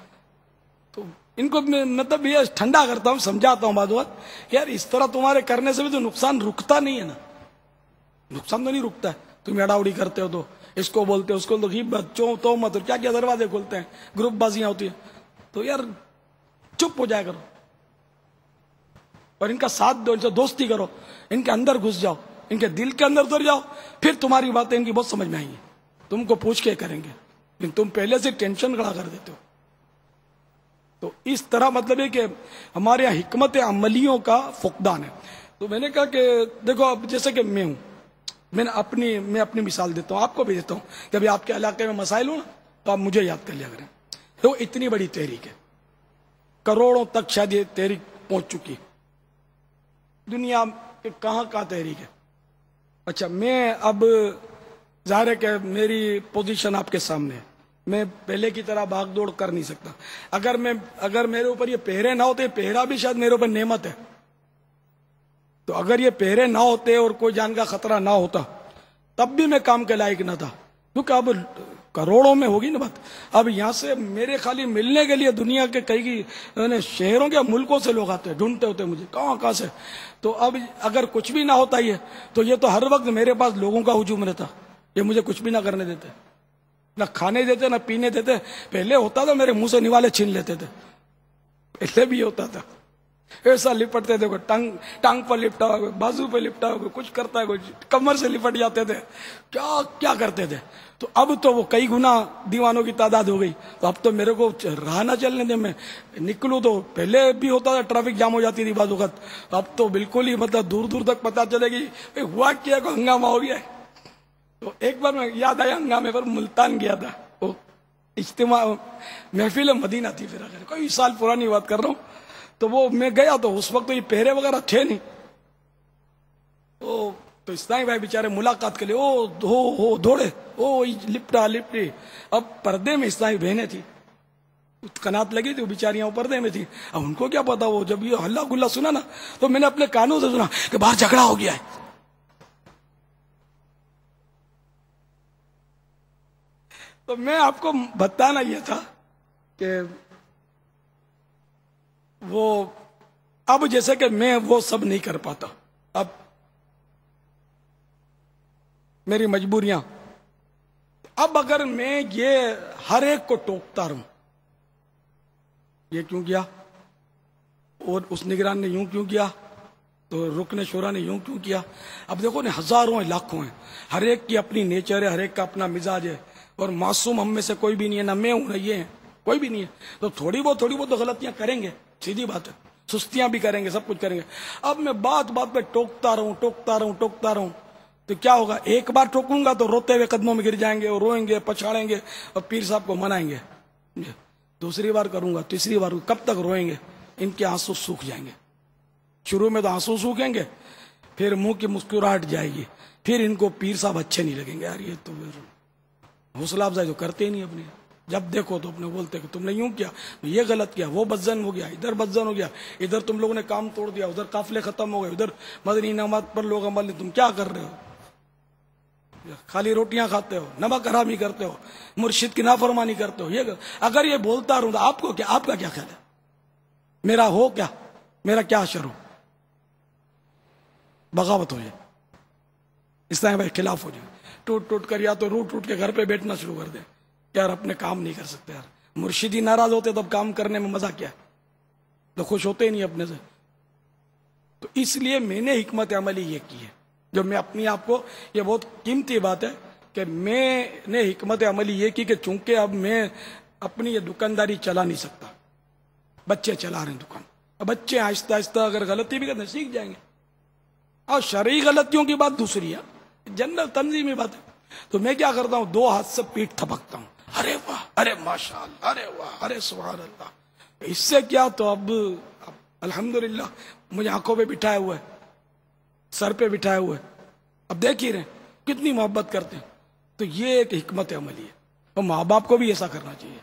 [SPEAKER 1] تو ان کو میں مطلب یہ ٹھنڈا کرتا ہوں، سمجھاتا ہوں بعض وقت یار اس طرح تمہارے کرنے سے بھی تو نقصان رکتا نہیں ہے نا، نقصان تو نہیں رکتا ہے. تم اڑا اڑی کرتے ہو تو اس کو بولتے ہو، اس کو بچوں تو مت کیا کیا دروازے کھولتے ہیں، گروپ بازیاں ہوتی ہیں. تو یار چپ ہو جایا کرو اور ان کا ساتھ دو، ان سے دوستی کرو، ان کے اندر گھس جاؤ، ان کے دل کے اندر اتر جاؤ، پھر تمہاری باتیں ان کی بہت سمجھ میں آئیں گی. تم کو پوچھ کے کریں گے، لیکن تم پہلے سے ٹینشن کھڑا کر دیتے ہو. تو اس طرح مطلب ہے کہ ہمارے یہاں حکمت عملیوں کا فقدان ہے. تو میں نے کہا کہ دیکھو اب جیسے کہ میں ہوں، میں اپنی مثال دیتا ہوں، آپ کو بھی دیتا ہوں کہ ابھی آپ کے علاقے میں مسائل ہوں نا تو آپ مجھے یاد کر لیا کریں. تو اتنی بڑی تحریک ہے، کروڑوں تک شاید یہ تحریک پہنچ چکی ہے، دنیا کے کہاں تحریک ہے. اچھا میں اب ظاہر ہے کہ میری پوزیشن آپ کے سامنے ہے، میں پہلے کی طرح بھاگ دوڑ کر نہیں سکتا. اگر میرے اوپر یہ پہرے نہ ہوتے، پہرا بھی شاید میرے اوپر نعمت ہے، تو اگر یہ پہرے نہ ہوتے اور کوئی جان کا خطرہ نہ ہوتا تب بھی میں کام کے لائق نہ تھا. کیونکہ اب کروڑوں میں ہوگی نا بات. اب یہاں سے میرے خالی ملنے کے لیے دنیا کے کئی شہروں کے ملکوں سے لوگ آتے ہیں، ڈھونڈتے ہوتے مجھے کہاں سے. تو اب اگر کچھ بھی نہ ہوتا یہ تو یہ تو ہر وقت میرے پاس لوگوں کا ہجوم رہتا، یہ مجھے کچھ بھی نہ کرنے دیتے، نہ کھانے دیتے نہ پینے دیتے. پہلے ہوتا تھا میرے منہ سے نوالے چھین لیتے تھے، پہلے بھی ہوتا تھا، ایسا لپٹتے تھے، کوئی ٹانگ پر لپٹا ہوا، کوئی بازو پہ لپٹا ہوا، کوئی کچھ کرتا ہے، کوئی کمر سے لپٹ جاتے تھے، کیا کرتے تھے. تو اب تو وہ کئی گنا دیوانوں کی تعداد ہو گئی. تو اب تو میرے کو راہ نہ چلنے دے، میں نکلوں تو پہلے بھی ہوتا تھا، ٹریفک جام ہو جاتی تھی بعض وقت. اب تو بالکل ہی مطلب دور دور تک پتہ چلے گی ہوا کیا، کوئی ہنگامہ ہو گیا ہے. تو ایک بار میں یاد آیا ہنگامے پر ملتان گیا تھا، وہ اجتماع محفل مدینہ تھی، پھر اگر کوئی سال پرانی بات کر رہا ہوں. تو وہ میں گیا تو اس وقت تو یہ پہرے وغیرہ تھے نہیں. تو اسلامی بھائی بیچارے ملاقات کے لیے دوڑے، لپٹی. اب پردے میں اسلامی بہنیں تھی، کنات لگی تھی، وہ بیچاریاں وہ پردے میں تھی. اب ان کو کیا پتا، وہ جب یہ ہلا گلا سنا نا تو میں نے اپنے کانوں سے سنا کہ باہر جھگڑا ہو گیا ہے. تو میں آپ کو بتانا یہ تھا کہ وہ اب جیسے کہ میں وہ سب نہیں کر پاتا، اب میری مجبوریاں، اب اگر میں یہ ہر ایک کو ٹوکتا رہوں، یہ کیوں کیا اور اس نگران نے یوں کیوں کیا تو رکن شورا نے یوں کیوں کیا، اب دیکھو نا ہزاروں ہیں لاکھوں ہیں، ہر ایک کی اپنی نیچر ہے، ہر ایک کا اپنا مزاج ہے، اور معصوم ہم میں سے کوئی بھی نہیں ہے، نہ میں ہوں نہ یہ ہے، کوئی بھی نہیں ہے، تو تھوڑی بہت تو غلطیاں کریں گے، سیدھی بات ہے، سستیاں بھی کریں گے، سب کچھ کریں گے۔ اب میں بات بات پہ ٹوکتا رہوں تو کیا ہوگا؟ ایک بار ٹوکوں گا تو روتے ہوئے قدموں میں گر جائیں گے اور روئیں گے، پچھاڑیں گے اور پیر صاحب کو منائیں گے، دوسری بار کروں گا، تیسری بار، کب تک روئیں گے؟ ان کے آنسو سوکھ جائیں گے، شروع میں تو آنسو سوکھیں گے، پھر منہ کی مسکراہٹ جائے گی، پھر ان کو پیر صاحب اچھے نہیں لگیں گے، یار یہ تو حوصلہ افزائی تو کرتے ہی نہیں اپنی، جب دیکھو تو اپنے بولتے کہ تم نے یوں کیا، یہ غلط کیا، وہ بدزن ہو گیا، ادھر بدزن ہو گیا، ادھر تم لوگوں نے کام توڑ دیا، ادھر قافلے ختم ہو گئے، ادھر مدنی انعامات پر لوگ عمل نہیں، تم کیا کر رہے ہو؟ خالی روٹیاں کھاتے ہو، نمک حرامی کرتے ہو، مرشد کی نافرمانی کرتے ہو، یہ اگر یہ بولتا رہوں تو آپ کو کیا، آپ کا کیا خیال ہے؟ میرا ہو کیا، میرا کیا اثر ہو؟ بغاوت ہو جائے، اس طرح بھائی خلاف ہو جائے، ٹوٹ کر یا تو روٹ کے گھر پہ بیٹھنا شروع کر دیں، یار اپنے کام نہیں کر سکتے، یار مرشدی ناراض ہوتے تب کام کرنے میں مزہ کیا ہے، تو خوش ہوتے ہی نہیں اپنے سے۔ تو اس لیے میں نے حکمت عملی یہ کی ہے، جو میں اپنی آپ کو، یہ بہت قیمتی بات ہے کہ میں نے حکمت عملی یہ کی کہ چونکہ اب میں اپنی یہ دکانداری چلا نہیں سکتا، بچے چلا رہے ہیں دکان، اب بچے آہستہ آہستہ اگر غلطی بھی کرتے ہیں سیکھ جائیں گے، اور شرعی غلطیوں کی بات دوسری ہے، جنرل تنظیمی بات ہے، تو میں کیا کرتا ہوں، دو ہاتھ سے پیٹ تھپکتا ہوں، ارے واہ، ارے ماشاء اللہ، ارے واہ، ارے سبحان اللہ، اس سے کیا، تو اب الحمدللہ مجھے آنکھوں پہ بٹھائے ہوئے، سر پہ بٹھائے ہوئے، اب دیکھ ہی رہے کتنی محبت کرتے ہیں، تو یہ ایک حکمت عملی ہے، اور ماں باپ کو بھی ایسا کرنا چاہیے،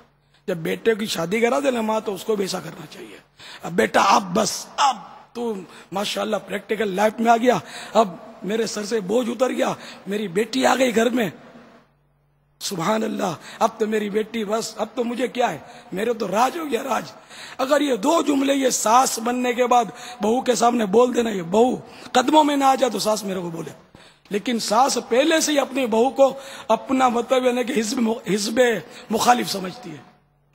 [SPEAKER 1] جب بیٹے کی شادی کرا دے نا ماں تو اس کو بھی ایسا کرنا چاہیے، اب بیٹا اب بس، اب تو ماشاءاللہ پریکٹیکل لائف میں آ گیا، اب میرے سر سے بوجھ اتر گیا، میری بیٹی آ گئی گھر میں، سبحان اللہ، اب تو میری بیٹی بس، اب تو مجھے کیا ہے، میرے تو راج ہو گیا، راج۔ اگر یہ دو جملے یہ ساس بننے کے بعد بہو کے سامنے بول دینا، یہ بہو قدموں میں نہ آ جائے تو ساس میرے کو بولے، لیکن ساس پہلے سے ہی اپنی بہو کو اپنا مطلب یعنی کہ حزب مخالف سمجھتی ہے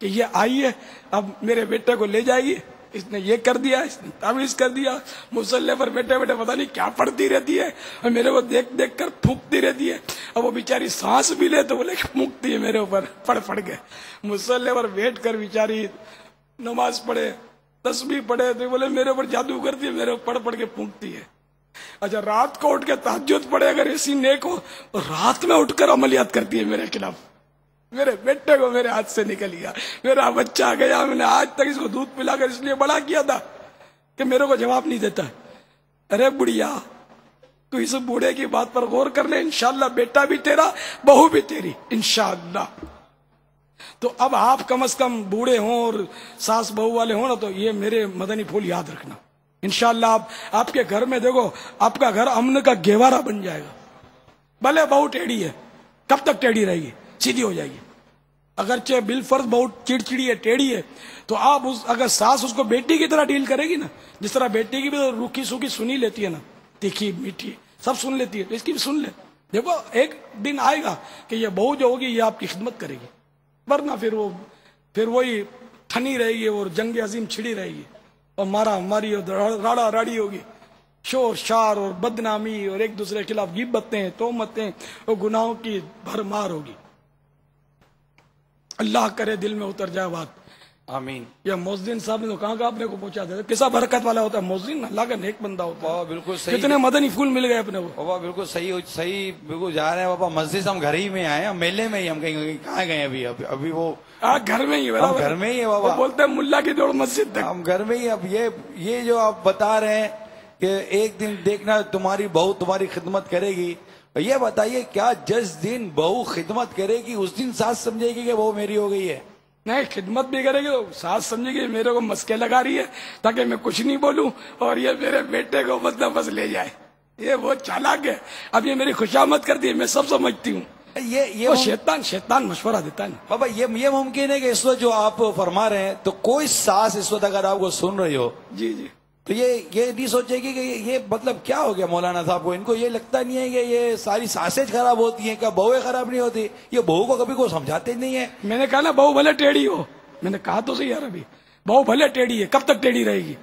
[SPEAKER 1] کہ یہ آئی ہے اب میرے بیٹے کو لے جائے گی، اس نے یہ کر دیا، اس نے تعویذ کر دیا، مصلے پر بیٹھے بیٹھے پتہ نہیں کیا پڑھتی رہتی ہے، اور میرے کو دیکھ دیکھ کر پھونکتی رہتی ہے، اب وہ بیچاری سانس بھی لے تو بولے پھونکتی ہے میرے اوپر، پڑھ کے مصلے پر بیٹھ کر بیچاری نماز پڑھے، تسبیح پڑھے تو بولے میرے اوپر جادو کرتی ہے، میرے اوپر پڑھ کے پھونکتی ہے۔ اچھا رات کو اٹھ کے تہجد پڑھے اگر ایسی نیک ہو تو رات میں اٹھ کر عملیات کرتی ہے میرے خلاف، میرے بیٹے کو میرے ہاتھ سے نکل گیا، میرا بچہ گیا، میں نے آج تک اس کو دودھ پلا کر اس لیے بڑا کیا تھا کہ میرے کو جواب نہیں دیتا ہے۔ ارے بڑھیا، تو اس بوڑھے کی بات پر غور کر لے، انشاءاللہ بیٹا بھی تیرا، بہو بھی تیری انشاءاللہ۔ تو اب آپ کم از کم بوڑھے ہوں اور ساس بہو والے ہوں نا، تو یہ میرے مدنی پھول یاد رکھنا، انشاءاللہ آپ کے گھر میں دیکھو آپ کا گھر امن کا گہوارہ بن جائے گا۔ بھلے بہو ٹیڑھی ہے، کب تک ٹیڑھی رہے گی؟ سیدھی ہو جائے گی، اگرچہ بالفرض بہت چڑچڑی ہے، ٹیڑھی ہے، تو آپ اگر ساس اس کو بیٹی کی طرح ڈیل کرے گی نا، جس طرح بیٹی کی بھی روکھی سوکھی سنی لیتی ہے نا، تیکھی میٹھی سب سن لیتی ہے، تو اس کی بھی سن لے، دیکھو ایک دن آئے گا کہ یہ بہو جو ہوگی یہ آپ کی خدمت کرے گی، ورنہ پھر وہی ٹھنی رہے گی اور جنگ عظیم چھڑی رہے گی، اور مارا ماری اور راڑا راڑی ہوگی، شور شار اور بدنامی اور ایک دوسرے کے خلاف غیبتیں تہمتیں اور گناہوں کی بھرمار ہوگی۔ اللہ کرے دل میں اتر جائے بات،
[SPEAKER 7] آمین۔
[SPEAKER 1] یہ مؤذن صاحب نے تو کہاں اپنے کو پہنچا دیا، کیسا برکت والا ہوتا ہے مؤذن، اللہ کا نیک بندہ ہوتا ہے،
[SPEAKER 7] بالکل صحیح،
[SPEAKER 1] کتنے مدنی پھول مل گئے اپنے کو۔
[SPEAKER 7] بابا بالکل صحیح بالکل جا رہے ہیں بابا، مسجد ہم گھر ہی میں آئے ہیں، میلے میں ہی ہم کہیں کہاں گئے ابھی وہ
[SPEAKER 1] گھر میں ہی،
[SPEAKER 7] ہم گھر میں ہی ہے بابا،
[SPEAKER 1] بولتے ہیں ملا کی دوڑ مسجد تک،
[SPEAKER 7] ہم گھر میں ہی۔ اب یہ جو آپ بتا رہے ہیں کہ ایک دن دیکھنا تمہاری بہو تمہاری خدمت کرے گی، یہ بتائیے کیا جس دن بہو خدمت کرے گی اس دن ساس سمجھے گی کہ بہو میری ہو گئی ہے؟
[SPEAKER 1] نہیں، خدمت بھی کرے گی تو ساس سمجھے گی میرے کو مسکے لگا رہی ہے تاکہ میں کچھ نہیں بولوں اور یہ میرے بیٹے کو بس لے جائے، یہ بہت چالاک ہے۔ اب یہ میری خوشامد کرتی ہے، میں سب سمجھتی ہوں، وہ شیطان مشورہ دیتا ہے نا
[SPEAKER 7] بابا. یہ ممکن ہے کہ اس وقت جو آپ فرما رہے ہیں تو کوئی ساس اس وقت اگر آپ کو سن رہی ہو
[SPEAKER 1] جی جی
[SPEAKER 7] تو یہ نہیں سوچے گی کہ یہ مطلب کیا ہو گیا مولانا صاحب کو. ان کو یہ لگتا نہیں ہے کہ یہ ساری سانسیں خراب ہوتی ہیں, کیا بہویں خراب نہیں ہوتی. یہ بہو کو کبھی کوئی سمجھاتے نہیں ہے.
[SPEAKER 1] میں نے کہا نا بہو بھلے ٹیڑھی ہو, میں نے کہا تو صحیح یار ابھی, بہو بھلے ٹیڑھی ہے, کب تک ٹیڑھی رہے گی.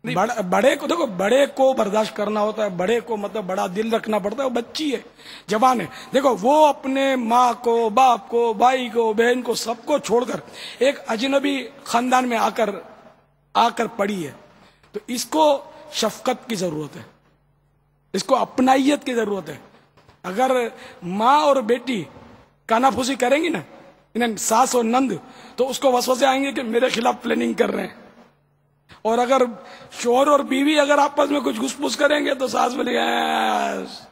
[SPEAKER 1] بڑے کو دیکھو, بڑے کو برداشت کرنا ہوتا ہے, بڑے کو مطلب بڑا دل رکھنا پڑتا ہے. وہ بچی ہے, جوان ہے. دیکھو وہ اپنے ماں کو, باپ کو, بھائی کو, بہن کو, سب کو چھوڑ کر ایک اجنبی خاندان میں آ کر پڑی ہے. تو اس کو شفقت کی ضرورت ہے, اس کو اپنائیت کی ضرورت ہے. اگر ماں اور بیٹی کانافوسی کریں گی نا, انہیں ساس اور نند, تو اس کو وسوسے آئیں گے کہ میرے خلاف پلاننگ کر رہے ہیں. اور اگر شوہر اور بیوی اگر آپس میں کچھ گھس پھس کریں گے تو ساس بولے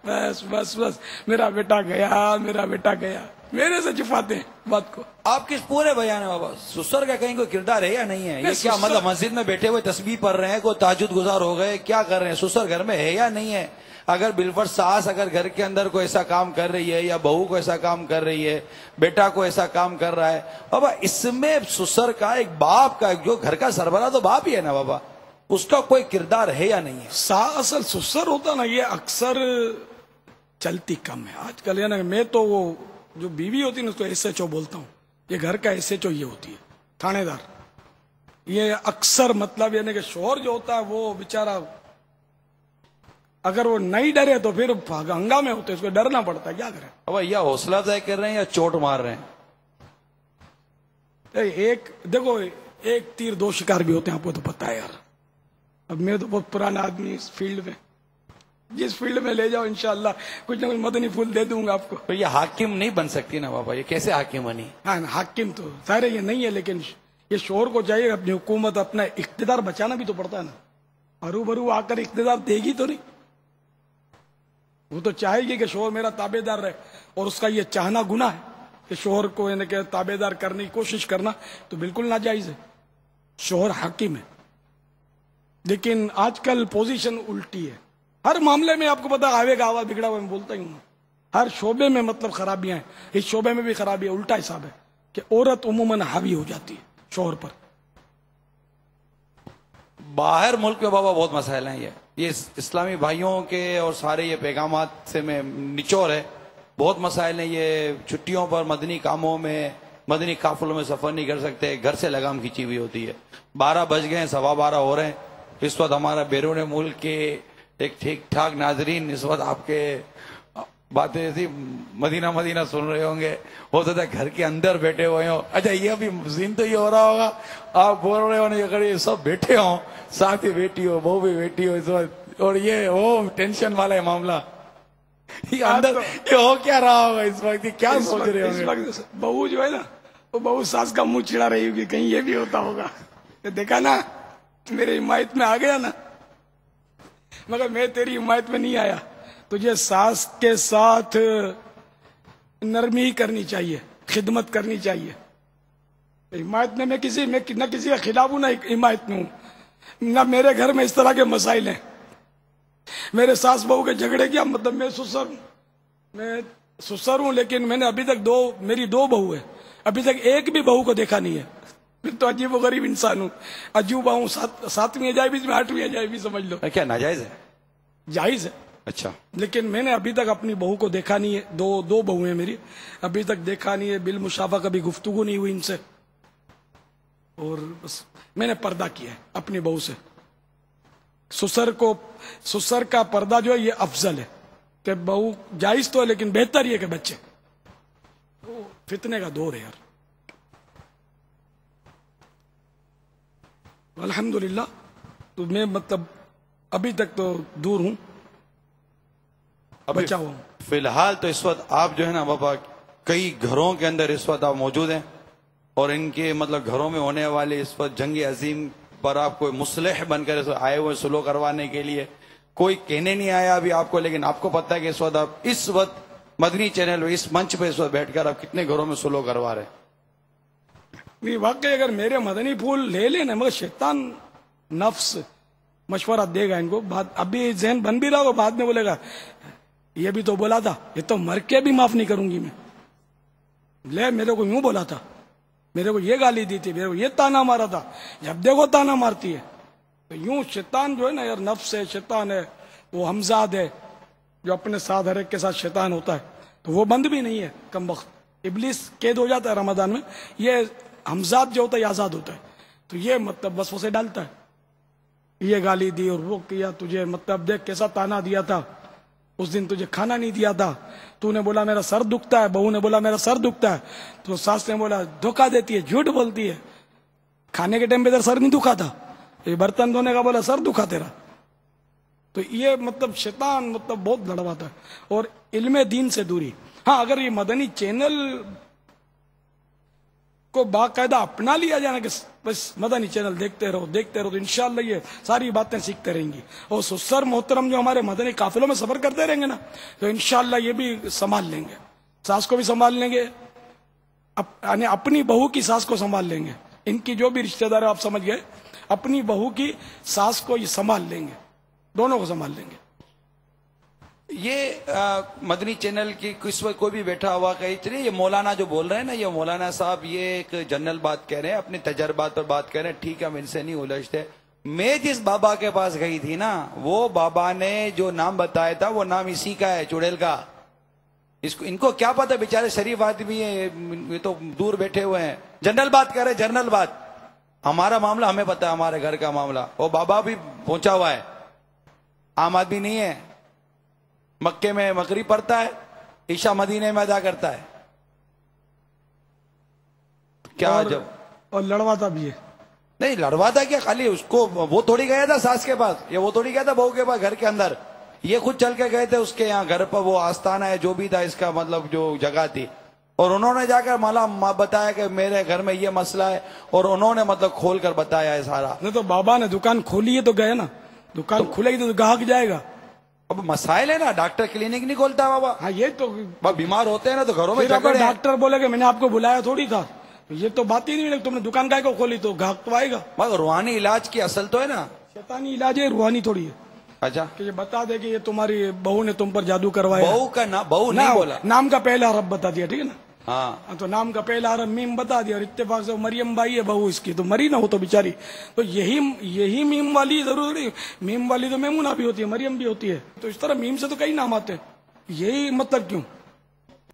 [SPEAKER 1] بس بس بس میرا بیٹا گیا, میرا بیٹا گیا. میرے سے چھپاتے ہیں بات کو.
[SPEAKER 7] آپ کس پورے بیان ہے بابا, سسر کا کہیں کوئی کردار ہے یا نہیں ہے؟ یہ کیا مطلب مسجد میں بیٹھے ہوئے تسبیح پڑھ رہے ہیں, کوئی تہجد گزار ہو گئے, کیا کر رہے ہیں؟ سسر گھر میں ہے یا نہیں ہے؟ اگر بالفرض ساس اگر گھر کے اندر کوئی ایسا کام کر رہی ہے, یا بہو کو ایسا کام کر رہی ہے, بیٹا کو ایسا کام کر رہا ہے, بابا اس میں سسر کا, ایک باپ کا, جو گھر کا سربراہ تو باپ ہی ہے نا بابا, اس کا کوئی کردار ہے یا نہیں ہے؟
[SPEAKER 1] اصل سسر ہوتا نا, یہ اکثر چلتی کم ہے آج کل. ہے نا, میں تو وہ جو بیوی ہوتی ہے نا اس کو ایس ایچ او بولتا ہوں. یہ گھر کا ایس ایچ او یہ ہوتی ہے, تھانے دار. یہ اکثر مطلب یعنی کہ شوہر جو ہوتا ہے وہ بیچارہ اگر وہ نہیں ڈرے تو پھر ہنگامے ہوتے, اس کو ڈرنا پڑتا ہے. کیا کریں
[SPEAKER 7] بابا, یا حوصلہ افزائی کر رہے ہیں یا چوٹ مار رہے ہیں؟
[SPEAKER 1] ایک دیکھو, ایک تیر دو شکار بھی ہوتے ہیں, آپ کو تو پتا ہے یار. اب میں تو بہت پرانا آدمی اس فیلڈ میں, جس فیلڈ میں لے جاؤ انشاءاللہ کچھ نہ کچھ مدنی پھول دے دوں گا آپ کو.
[SPEAKER 7] تو یہ حاکم نہیں بن سکتی نا بابا, یہ کیسے حاکم بنی؟
[SPEAKER 1] ہاں حاکم تو سارے یہ نہیں ہے, لیکن یہ شوہر کو چاہیے اپنی حکومت, اپنا اقتدار بچانا بھی تو پڑتا ہے نا. ہرو بھرو آ کر اقتدار دے گی تو نہیں, وہ تو چاہے گی کہ شوہر میرا تابع دار رہے. اور اس کا یہ چاہنا گناہ ہے کہ شوہر کو یعنی کہ تابع دار کرنے کی کوشش کرنا تو بالکل ناجائز ہے. شوہر حاکم ہے, لیکن آج کل پوزیشن الٹی ہے. ہر معاملے میں آپ کو پتا, آوے کا آواز بگڑا ہوا میں بولتا ہی ہوں, ہر شعبے میں مطلب خرابیاں ہیں. اس شعبے میں بھی خرابی ہے. الٹا حساب ہے کہ عورت عموماً حاوی ہو جاتی ہے شوہر پر.
[SPEAKER 7] باہر ملک میں بابا بہت مسائل ہیں. یہ اسلامی بھائیوں کے اور سارے یہ پیغامات سے میں نچوڑ ہے, بہت مسائل ہیں. یہ چھٹیوں پر مدنی کاموں میں, مدنی قافلوں میں سفر نہیں کر سکتے, گھر سے لگام کھینچی ہوئی ہوتی ہے. 12 بج گئے, 12:15 ہو رہے ہیں. اس وقت ہمارا بیرون ملک کے ایک ٹھیک ٹھاک ناظرین اس وقت آپ کے باتیں ایسی مدینہ سن رہے ہوں گے, ہو سکتا ہے گھر کے اندر بیٹھے ہوئے ہوں. اچھا یہ بھی سین تو یہ ہو رہا ہوگا, آپ بول رہے ہو یہ سب بیٹھے ہوں, ساتھ ہی بیٹھی ہو, بہو بھی بیٹھی ہو اس وقت, اور یہ وہ ٹینشن والا ہے معاملہ. یہ اندر یہ ہو کیا رہا ہوگا اس وقت, کیا سوچ رہے ہوں گے؟
[SPEAKER 1] بہو جو ہے نا, وہ بہو ساس کا منہ چڑا رہی ہوگی, کہیں یہ بھی ہوتا ہوگا. دیکھا نا, میرے حمایت میں آ گیا نا, مگر میں تیری حمایت میں نہیں آیا. تجھے ساس کے ساتھ نرمی کرنی چاہیے, خدمت کرنی چاہیے. حمایت میں کسی کے خلاف ہوں, نہ حمایت میں ہوں. نہ میرے گھر میں اس طرح کے مسائل ہیں. میرے ساس بہو کے جھگڑے کیا مطلب, میں سسر ہوں, لیکن میں نے ابھی تک میری 2 بہو ہے, ابھی تک ایک بھی بہو کو دیکھا نہیں ہے. میں تو عجیب و غریب انسان ہوں, عجوبہ ہوں. 7ویں عجائبی میں 8ویں عجائبی سمجھ لو.
[SPEAKER 7] کیا ناجائز ہے؟
[SPEAKER 1] جائز ہے.
[SPEAKER 7] اچھا,
[SPEAKER 1] لیکن میں نے ابھی تک اپنی بہو کو دیکھا نہیں ہے. 2 بہو ہیں میری, ابھی تک دیکھا نہیں ہے. بالمشافہ کبھی گفتگو نہیں ہوئی ان سے, اور بس میں نے پردہ کیا ہے اپنی بہو سے. سسر کا پردہ جو ہے یہ افضل ہے کہ بہو جائز تو ہے, لیکن بہتر یہ کہ بچے. فتنے کا دور ہے یار. الحمدللہ تو میں مطلب ابھی تک تو دور ہوں, بچا ہوا ہوں.
[SPEAKER 7] فی الحال تو اس وقت آپ جو ہے نا بابا, کئی گھروں کے اندر اس وقت آپ موجود ہیں, اور ان کے مطلب گھروں میں ہونے والے اس وقت جنگ عظیم پر آپ کوئی مصلح بن کر آئے ہوئے سلو کروانے کے لیے. کوئی کہنے نہیں آیا ابھی آپ کو, لیکن آپ کو پتا ہے کہ اس وقت آپ اس وقت مدنی چینل اس منچ پہ اس وقت بیٹھ کر آپ کتنے گھروں میں سلو کروا رہے ہیں.
[SPEAKER 1] نہیں واقعی اگر میرے مدنی پھول لے لینا, مگر شیطان نفس مشورہ دے گا ان کو. ابھی ذہن بن بھی رہا ہو, بعد میں بولے گا یہ بھی تو بولا تھا یہ تو مر کے بھی معاف نہیں کروں گی میں. لے میرے کو یوں بولا تھا, میرے کو یہ گالی دی تھی, میرے کو یہ تانا مارا تھا. جب دیکھو تانا مارتی ہے. تو یوں شیطان جو ہے نا یار, نفس ہے, شیطان ہے, وہ ہمزاد ہے جو اپنے ساتھ ہر ایک کے ساتھ شیطان ہوتا ہے, تو وہ بند بھی نہیں ہے کم وقت. ابلیس قید ہو جاتا ہے رمضان میں, یہ ہمزاد جو ہوتا ہے یہ آزاد ہوتا ہے. تو یہ مطلب وسوسے ڈالتا ہے, یہ گالی دی اور وہ کیا تجھے, مطلب دیکھ کیسا تانا دیا تھا, اس دن تجھے کھانا نہیں دیا تھا, تو نے بولا میرا سر دکھتا ہے, بہو نے بولا میرا سر دکھتا ہے, تو ساس نے بولا دھوکہ دیتی ہے, جھوٹ بولتی ہے, کھانے کے ٹائم پہ سر نہیں دکھا تھا, یہ برتن دھونے کا بولا سر دکھا تیرا. تو یہ مطلب شیطان مطلب بہت لڑواتا ہے. اور علم دین سے دوری. ہاں اگر یہ مدنی چینل کو باقاعدہ اپنا لیا جانا کہ بس مدنی چینل دیکھتے رہو تو انشاءاللہ یہ ساری باتیں سیکھتے رہیں گی. اور سسر محترم جو ہمارے مدنی قافلوں میں سفر کرتے رہیں گے نا, تو انشاءاللہ یہ بھی سنبھال لیں گے, ساس کو بھی سنبھال لیں گے, یعنی اپنی بہو کی ساس کو سنبھال لیں گے. ان کی جو بھی رشتہ دار آپ سمجھ گئے, اپنی بہو کی ساس کو یہ سنبھال لیں گے, دونوں کو سنبھال لیں گے.
[SPEAKER 7] یہ مدنی چینل کی کس وقت کوئی بھی بیٹھا ہوا کہیں چلیے, یہ مولانا جو بول رہے ہیں نا, یہ مولانا صاحب یہ ایک جنرل بات کہہ رہے ہیں, اپنے تجربات پر بات کہہ رہے ہیں, ٹھیک ہے ہم ان سے نہیں الجھتے. میں جس بابا کے پاس گئی تھی نا, وہ بابا نے جو نام بتایا تھا وہ نام اسی کا ہے, چڑیل کا. ان کو کیا پتا, بیچارے شریف آدمی ہیں, یہ تو دور بیٹھے ہوئے ہیں, جنرل بات کر رہے, جنرل بات. ہمارا معاملہ ہمیں پتا ہے, ہمارے گھر کا معاملہ. وہ بابا بھی پہنچا ہوا ہے, عام آدمی نہیں ہے. مکے میں مغرب پڑھتا ہے, عشاء مدینے میں ادا کرتا ہے. کیا جب
[SPEAKER 1] اور لڑواتا بھی ہے.
[SPEAKER 7] نہیں لڑواتا کیا, خالی اس کو وہ تھوڑی گیا تھا ساس کے پاس, یا وہ تھوڑی گیا تھا بہو کے پاس گھر کے اندر, یہ خود چل کے گئے تھے اس کے یہاں گھر پر, وہ آستانہ ہے جو بھی تھا اس کا مطلب جو جگہ تھی, اور انہوں نے جا کر مالا بتایا کہ میرے گھر میں یہ مسئلہ ہے, اور انہوں نے مطلب کھول کر بتایا ہے سارا.
[SPEAKER 1] نہیں تو بابا نے دکان کھولی ہے تو گئے نا, دکان کھلے گی تو گاہک جائے گا.
[SPEAKER 7] اب مسائل ہے نا, ڈاکٹر کلینک نہیں کھولتا بابا.
[SPEAKER 1] ہاں یہ تو
[SPEAKER 7] بیمار ہوتے ہیں نا تو گھروں میں
[SPEAKER 1] پھر اگر
[SPEAKER 7] جھگڑے ہیں.
[SPEAKER 1] ڈاکٹر بولے کہ میں نے آپ کو بلایا تھوڑی تھا, یہ تو بات ہی نہیں, تم نے دکان کا کو کھولی تو گاہک تو آئے گا.
[SPEAKER 7] مگر روحانی علاج کی اصل تو ہے نا,
[SPEAKER 1] شیطانی علاج ہے, روحانی تھوڑی ہے.
[SPEAKER 7] اچھا
[SPEAKER 1] کہ یہ بتا دے کہ یہ تمہاری بہو نے تم پر جادو کروایا.
[SPEAKER 7] بہو کا نام بہو نہیں بولا,
[SPEAKER 1] نام کا پہلا حرف بتا دیا, ٹھیک ہے نا.
[SPEAKER 7] ہاں
[SPEAKER 1] تو نام کا پہلا حرف میم بتا دیا, اور اتفاق سے مریم بائی ہے بہو اس کی, تو مری نہ ہو تو بیچاری. تو یہی میم والی ضروری, میم والی تو میمونہ بھی ہوتی ہے, مریم بھی ہوتی ہے. تو اس طرح میم سے تو کئی نام آتے ہیں, یہی مطلب کیوں.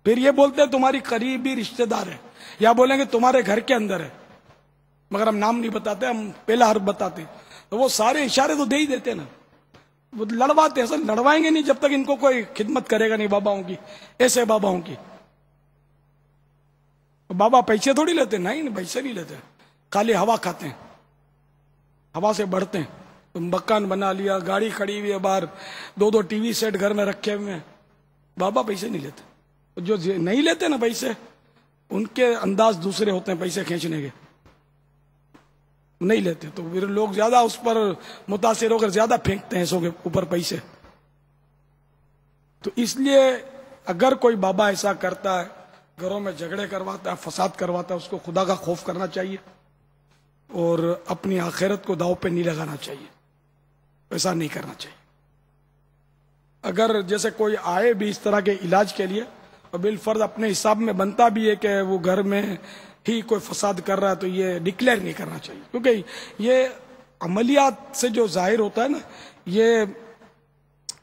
[SPEAKER 1] پھر یہ بولتے ہیں تمہاری قریبی رشتہ دار ہے, یا بولیں گے تمہارے گھر کے اندر ہے, مگر ہم نام نہیں بتاتے, ہم پہلا حرف بتاتے. تو وہ سارے اشارے تو دے ہی دیتے نا, وہ لڑواتے ہیں. سر لڑوائیں گے نہیں جب تک ان کو کوئی خدمت کرے گا نہیں باباؤں کی, ایسے باباؤں کی. بابا پیسے تھوڑی لیتے, نہیں پیسے نہیں لیتے, خالی ہوا کھاتے ہیں, ہوا سے بڑھتے ہیں. تم مکان بنا لیا, گاڑی کھڑی ہوئی ہے باہر, 2 ٹی وی سیٹ گھر میں رکھے ہوئے ہیں, بابا پیسے نہیں لیتے. جو نہیں لیتے نا پیسے, ان کے انداز دوسرے ہوتے ہیں پیسے کھینچنے کے, نہیں لیتے. تو پھر لوگ زیادہ اس پر متاثر ہو کر زیادہ پھینکتے ہیں ایسوں کے اوپر پیسے. تو اس لیے اگر کوئی بابا ایسا کرتا ہے, گھروں میں جھگڑے کرواتا ہے, فساد کرواتا ہے, اس کو خدا کا خوف کرنا چاہیے, اور اپنی آخرت کو داؤ پہ نہیں لگانا چاہیے, ایسا نہیں کرنا چاہیے. اگر جیسے کوئی آئے بھی اس طرح کے علاج کے لیے, اور بالفرض اپنے حساب میں بنتا بھی ہے کہ وہ گھر میں ہی کوئی فساد کر رہا ہے, تو یہ ڈکلیئر نہیں کرنا چاہیے, کیونکہ یہ عملیات سے جو ظاہر ہوتا ہے نا, یہ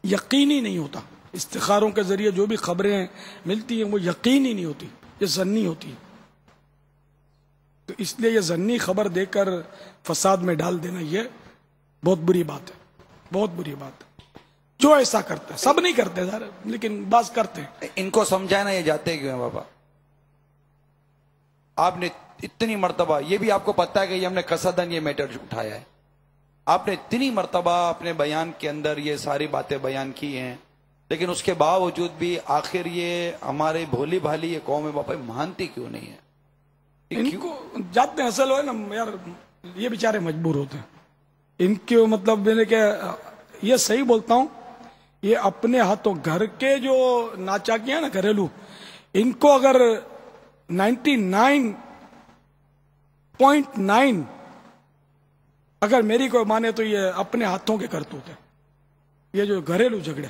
[SPEAKER 1] یقینی نہیں ہوتا. استخاروں کے ذریعے جو بھی خبریں ملتی ہیں وہ یقینی نہیں ہوتی, یہ ظنی ہوتی ہے. تو اس لیے یہ ظنی خبر دے کر فساد میں ڈال دینا یہ بہت بری بات ہے, بہت بری بات ہے. جو ایسا کرتا ہے, سب نہیں کرتے سر, لیکن بعض کرتے ہیں.
[SPEAKER 7] ان کو سمجھانا یہ جاتے کیوں ہیں بابا؟ آپ نے اتنی مرتبہ, یہ بھی آپ کو پتا ہے کہ یہ ہم نے قصدن یہ میٹر اٹھایا ہے, آپ نے اتنی مرتبہ اپنے بیان کے اندر یہ ساری باتیں بیان کی ہیں, لیکن اس کے باوجود بھی آخر یہ ہمارے بھولی بھالی یہ قوم ہے باپا مانتی کیوں نہیں ہے؟
[SPEAKER 1] ان کو جاتے ہیں, اصل ہے نا یار, یہ بیچارے مجبور ہوتے ہیں. ان کے مطلب میں نے کہ یہ صحیح بولتا ہوں, یہ اپنے ہاتھوں گھر کے جو ناچاکیاں نا گھریلو, ان کو اگر 99.9 اگر میری کوئی مانے تو یہ اپنے ہاتھوں کے کرتوت ہیں, یہ جو گھریلو جھگڑے.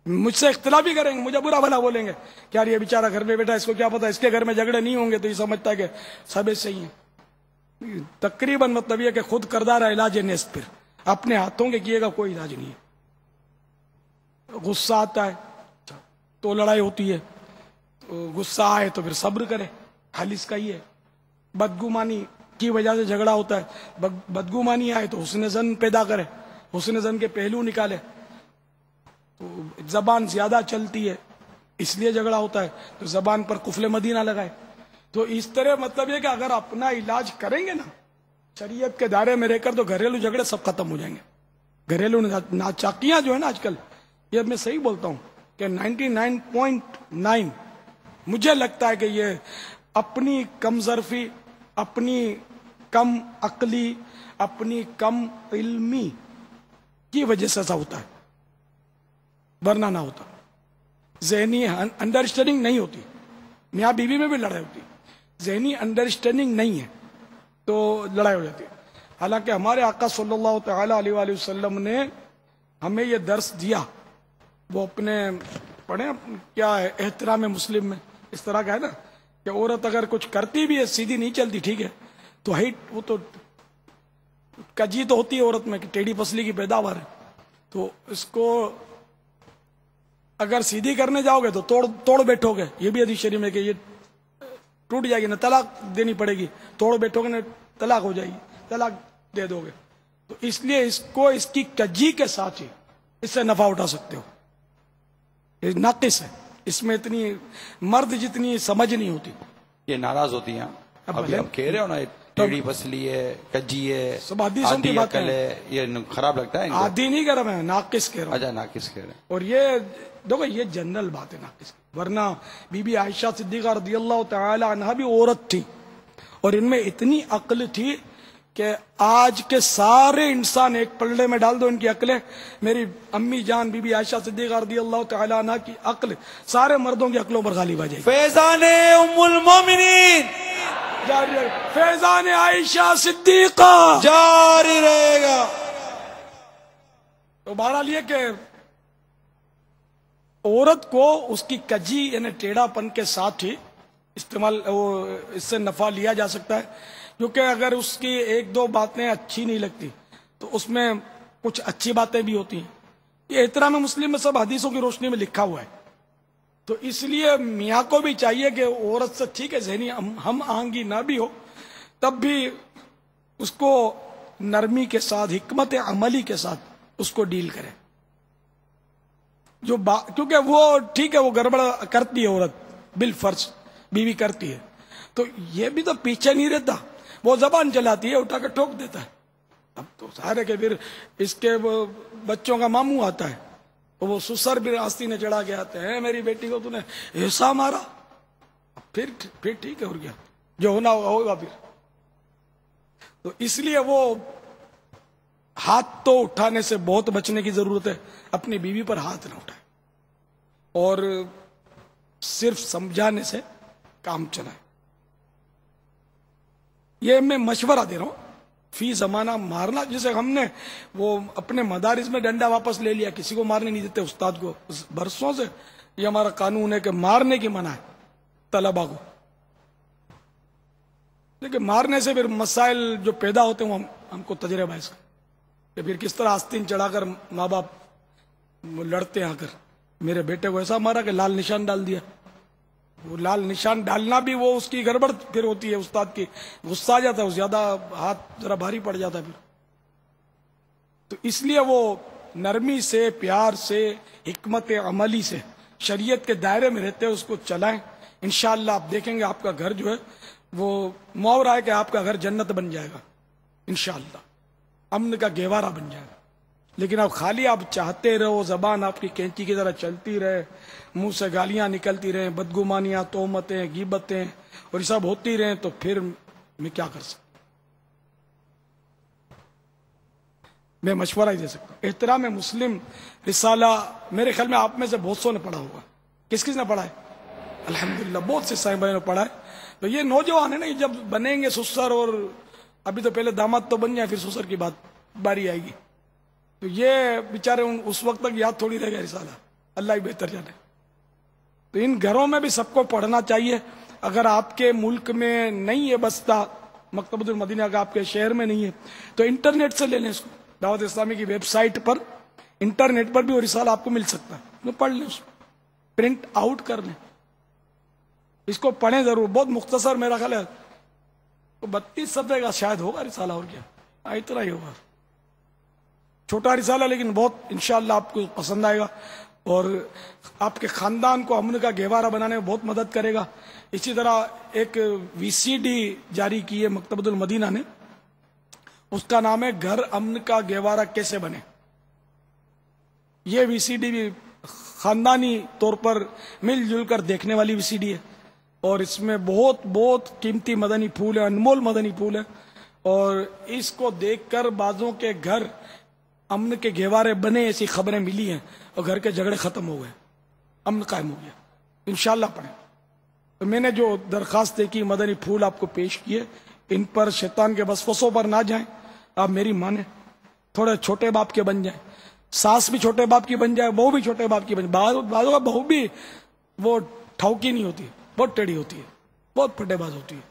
[SPEAKER 1] مجھ سے اختلاف بھی کریں گے, مجھے برا بھلا بولیں گے کہ یار یہ بیچارہ گھر میں بیٹھا, اس کو کیا پتا, اس کے گھر میں جھگڑے نہیں ہوں گے تو یہ سمجھتا ہے کہ سب صحیح ہیں. تقریباً مطلب یہ کہ خود کردہ علاج نیست, پھر اپنے ہاتھوں کے کیے گا کوئی علاج نہیں ہے. غصہ آتا ہے تو لڑائی ہوتی ہے, غصہ آئے تو پھر صبر کرے, حل اس کا ہی ہے. بدگمانی کی وجہ سے جھگڑا ہوتا ہے, بدگمانی آئے تو حسن ظن پیدا کرے, حسن ظن کے پہلو نکالے. تو زبان زیادہ چلتی ہے اس لیے جھگڑا ہوتا ہے, تو زبان پر قفل مدینہ لگائے. تو اس طرح مطلب یہ کہ اگر اپنا علاج کریں گے نا شریعت کے دائرے میں رہ کر, تو گھریلو جھگڑے سب ختم ہو جائیں گے. گھریلو ناچاکیاں جو ہے نا آج کل, یہ میں صحیح بولتا ہوں کہ 99.9 مجھے لگتا ہے کہ یہ اپنی کم ظرفی, اپنی کم عقلی, اپنی کم علمی کی وجہ سے ایسا ہوتا ہے, ورنہ نہ ہوتا. ذہنی انڈرسٹینڈنگ نہیں ہوتی, میاں بیوی میں بھی لڑائی ہوتی, ذہنی انڈرسٹینڈنگ نہیں ہے تو لڑائی ہو جاتی ہے. حالانکہ ہمارے آقا صلی اللہ تعالی علیہ وآلہ وسلم نے ہمیں یہ درس دیا, وہ اپنے پڑھیں کیا ہے احترام مسلم میں اس طرح کا ہے نا کہ عورت اگر کچھ کرتی بھی ہے سیدھی نہیں چلتی, ٹھیک ہے, تو ہائٹ وہ تو کجی تو ہوتی ہے عورت میں کہ ٹیڑھی پسلی کی پیداوار ہے, تو اس کو اگر سیدھی کرنے جاؤ گے تو توڑ بیٹھو گے. یہ بھی حدیث شریف میں کہ یہ ٹوٹ جائے گی, نہ طلاق دینی پڑے گی, توڑ بیٹھو گے نہ طلاق ہو جائے گی, طلاق دے دو گے. تو اس لیے اس کو اس کی کجی کے ساتھ ہی اس سے نفع اٹھا سکتے ہو. یہ ناقص ہے, اس میں اتنی مرد جتنی سمجھ نہیں ہوتی.
[SPEAKER 7] یہ ناراض ہوتی ہیں. ابھی آپ کہہ رہے ہو نا ٹیڑھی پسلی ہے, کجی ہے,
[SPEAKER 1] سب حدیثوں کی باتیں
[SPEAKER 7] ہے, یہ خراب لگتا ہے.
[SPEAKER 1] عادی نہیں کر رہا میں, ناقص کہہ رہا ہوں.
[SPEAKER 7] اچھا ناقص کہہ رہے ہیں.
[SPEAKER 1] اور یہ دیکھو یہ جنرل بات ہے ناقص, ورنہ بی بی عائشہ صدیقہ رضی اللہ تعالی عنہا بھی عورت تھی, اور ان میں اتنی عقل تھی کہ آج کے سارے انسان ایک پلڑے میں ڈال دو ان کی عقلیں, میری امی جان بی بی عائشہ صدیقہ رضی اللہ تعالی عنہا کی عقل سارے مردوں کی عقلوں پر غالب آ جائے گی.
[SPEAKER 7] فیضان ام المومنین
[SPEAKER 1] جاری رہے, فیضان عائشہ صدیقہ
[SPEAKER 7] جاری رہے گا.
[SPEAKER 1] تو بہرحال یہ کہ عورت کو اس کی کجی یعنی ٹیڑھا پن کے ساتھ ہی استعمال اس سے نفع لیا جا سکتا ہے, کیونکہ اگر اس کی ایک دو باتیں اچھی نہیں لگتی تو اس میں کچھ اچھی باتیں بھی ہوتی ہیں. یہ احترام مسلم میں سب حدیثوں کی روشنی میں لکھا ہوا ہے. تو اس لیے میاں کو بھی چاہیے کہ عورت سے ٹھیک ہے ذہنی ہم آہنگی نہ بھی ہو, تب بھی اس کو نرمی کے ساتھ, حکمت عملی کے ساتھ اس کو ڈیل کرے. کیونکہ وہ ٹھیک ہے وہ گڑبڑ کرتی ہے عورت بالفرض, بیوی کرتی ہے, تو یہ بھی تو پیچھے نہیں رہتا, وہ زبان چلاتی ہے اٹھا کے ٹھوک دیتا ہے. اب تو سارے کے پھر اس کے بچوں کا ماموں آتا ہے, وہ سسر بھی آستین چڑھا کے آتے ہیں, میری بیٹی کو تو نے ایسا مارا, پھر ٹھیک ہے, اور کیا جو ہونا ہوگا پھر. تو اس لیے وہ ہاتھ تو اٹھانے سے بہت بچنے کی ضرورت ہے, اپنی بیوی پر ہاتھ نہ اٹھائے, اور صرف سمجھانے سے کام چلائے. یہ میں مشورہ دے رہا ہوں. فی زمانہ مارنا, جیسے ہم نے وہ اپنے مدارس میں ڈنڈا واپس لے لیا, کسی کو مارنے نہیں دیتے استاد کو برسوں سے, یہ ہمارا قانون ہے کہ مارنے کی منع ہے طلبا کو. لیکن مارنے سے پھر مسائل جو پیدا ہوتے ہیں وہ ہم کو تجربہ ہے اس کا, کہ پھر کس طرح آستین چڑھا کر ماں باپ لڑتے ہیں. آ کر میرے بیٹے کو ایسا مارا کہ لال نشان ڈال دیا. وہ لال نشان ڈالنا بھی وہ اس کی گڑبڑ پھر ہوتی ہے, استاد کی غصہ آ جاتا ہے, زیادہ ہاتھ ذرا بھاری پڑ جاتا ہے پھر. تو اس لیے وہ نرمی سے, پیار سے, حکمت عملی سے شریعت کے دائرے میں رہتے اس کو چلائیں. انشاءاللہ آپ دیکھیں گے آپ کا گھر جو ہے وہ محاورہ ہے کہ آپ کا گھر جنت بن جائے گا انشاءاللہ, امن کا گہوارہ بن جائے گا. لیکن اب خالی آپ چاہتے رہو, زبان آپ کی کینچی کی طرح چلتی رہے, منہ سے گالیاں نکلتی رہیں, بدگمانیاں, تہمتیں, غیبتیں اور یہ سب ہوتی رہیں, تو پھر میں کیا کر سکتا ہوں؟ میں مشورہ ہی دے سکتا ہوں. احترام مسلم رسالہ میرے خیال میں آپ میں سے بہت سو نے پڑھا ہوگا. کس کس نے پڑھا ہے؟ الحمدللہ بہت سے صاحب نے پڑھا ہے. تو یہ نوجوان ہے نا, جب بنیں گے سسر, اور ابھی تو پہلے داماد تو بن جائے, پھر سسر کی باری آئے گی, تو یہ بیچارے اس وقت تک یاد تھوڑی رہ گیا رسالہ. اللہ ہی بہتر جانے. تو ان گھروں میں بھی سب کو پڑھنا چاہیے. اگر آپ کے ملک میں نہیں ہے بستا مکتبۃ المدینہ کا، آپ کے شہر میں نہیں ہے، تو انٹرنیٹ سے لے لیں اس کو. دعوت اسلامی کی ویب سائٹ پر انٹرنیٹ پر بھی وہ رسالہ آپ کو مل سکتا ہے، تو پڑھ لیں، اس کو پرنٹ آؤٹ کر لیں، اس کو پڑھیں ضرور. بہت مختصر، میرا خیال ہے 32 صفحے کا شاید ہوگا رسالہ، اور کیا اتنا ہی ہوگا. چھوٹا رسالہ لیکن بہت انشاءاللہ آپ کو پسند آئے گا، اور آپ کے خاندان کو امن کا گہوارہ بنانے میں بہت مدد کرے گا. اسی طرح ایک VCD جاری کی ہے مکتبۃ المدینہ نے، اس کا نام ہے گھر امن کا گہوارہ کیسے بنے. یہ VCD بھی خاندانی طور پر مل جل کر دیکھنے والی VCD ہے، اور اس میں بہت بہت قیمتی مدنی پھول ہے، انمول مدنی پھول ہے. اور اس کو دیکھ کر بعضوں کے گھر امن کے گہوارے بنے ایسی خبریں ملی ہیں، اور گھر کے جھگڑے ختم ہو گئے، امن قائم ہو گیا. انشاءاللہ پڑھیں. تو میں نے جو درخواستیں کی، مدنی پھول آپ کو پیش کیے، ان پر شیطان کے وسوسوں پر نہ جائیں. آپ میری مانیں، تھوڑے چھوٹے باپ کے بن جائیں. ساس بھی چھوٹے باپ کی بن جائے، بہو بھی چھوٹے باپ کی بن جائے. بعضوں کا بہو بھی وہ ٹھوکی نہیں ہوتی، بہت ٹیڑھی ہوتی ہے، بہت پھٹے باز ہوتی ہے.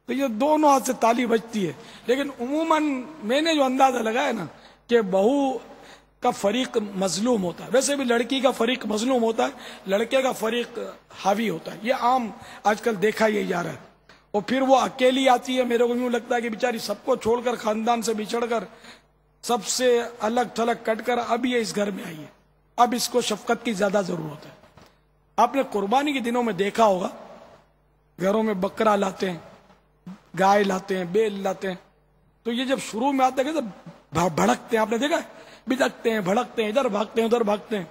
[SPEAKER 1] تو یہ دونوں ہاتھ سے تالی بجتی ہے. لیکن عموماً میں نے جو اندازہ لگایا نا کہ بہو کا فریق مظلوم ہوتا ہے، ویسے بھی لڑکی کا فریق مظلوم ہوتا ہے، لڑکے کا فریق حاوی ہوتا ہے. یہ عام آج کل دیکھا یہ جا رہا ہے. اور پھر وہ اکیلی آتی ہے. میرے کو یوں لگتا ہے کہ بیچاری سب کو چھوڑ کر، خاندان سے بچھڑ کر، سب سے الگ تھلگ کٹ کر اب یہ اس گھر میں آئی ہے. اب اس کو شفقت کی زیادہ ضرورت ہے. آپ نے قربانی کے دنوں میں دیکھا ہوگا، گھروں میں بکرا لاتے ہیں، گائے لاتے ہیں، بیل لاتے ہیں. تو یہ جب شروع میں آتے ہیں تو بھڑکتے ہیں. آپ نے دیکھا ہے، بھڑکتے ہیں، بھڑکتے ہیں، ادھر بھاگتے ہیں ادھر بھاگتے ہیں،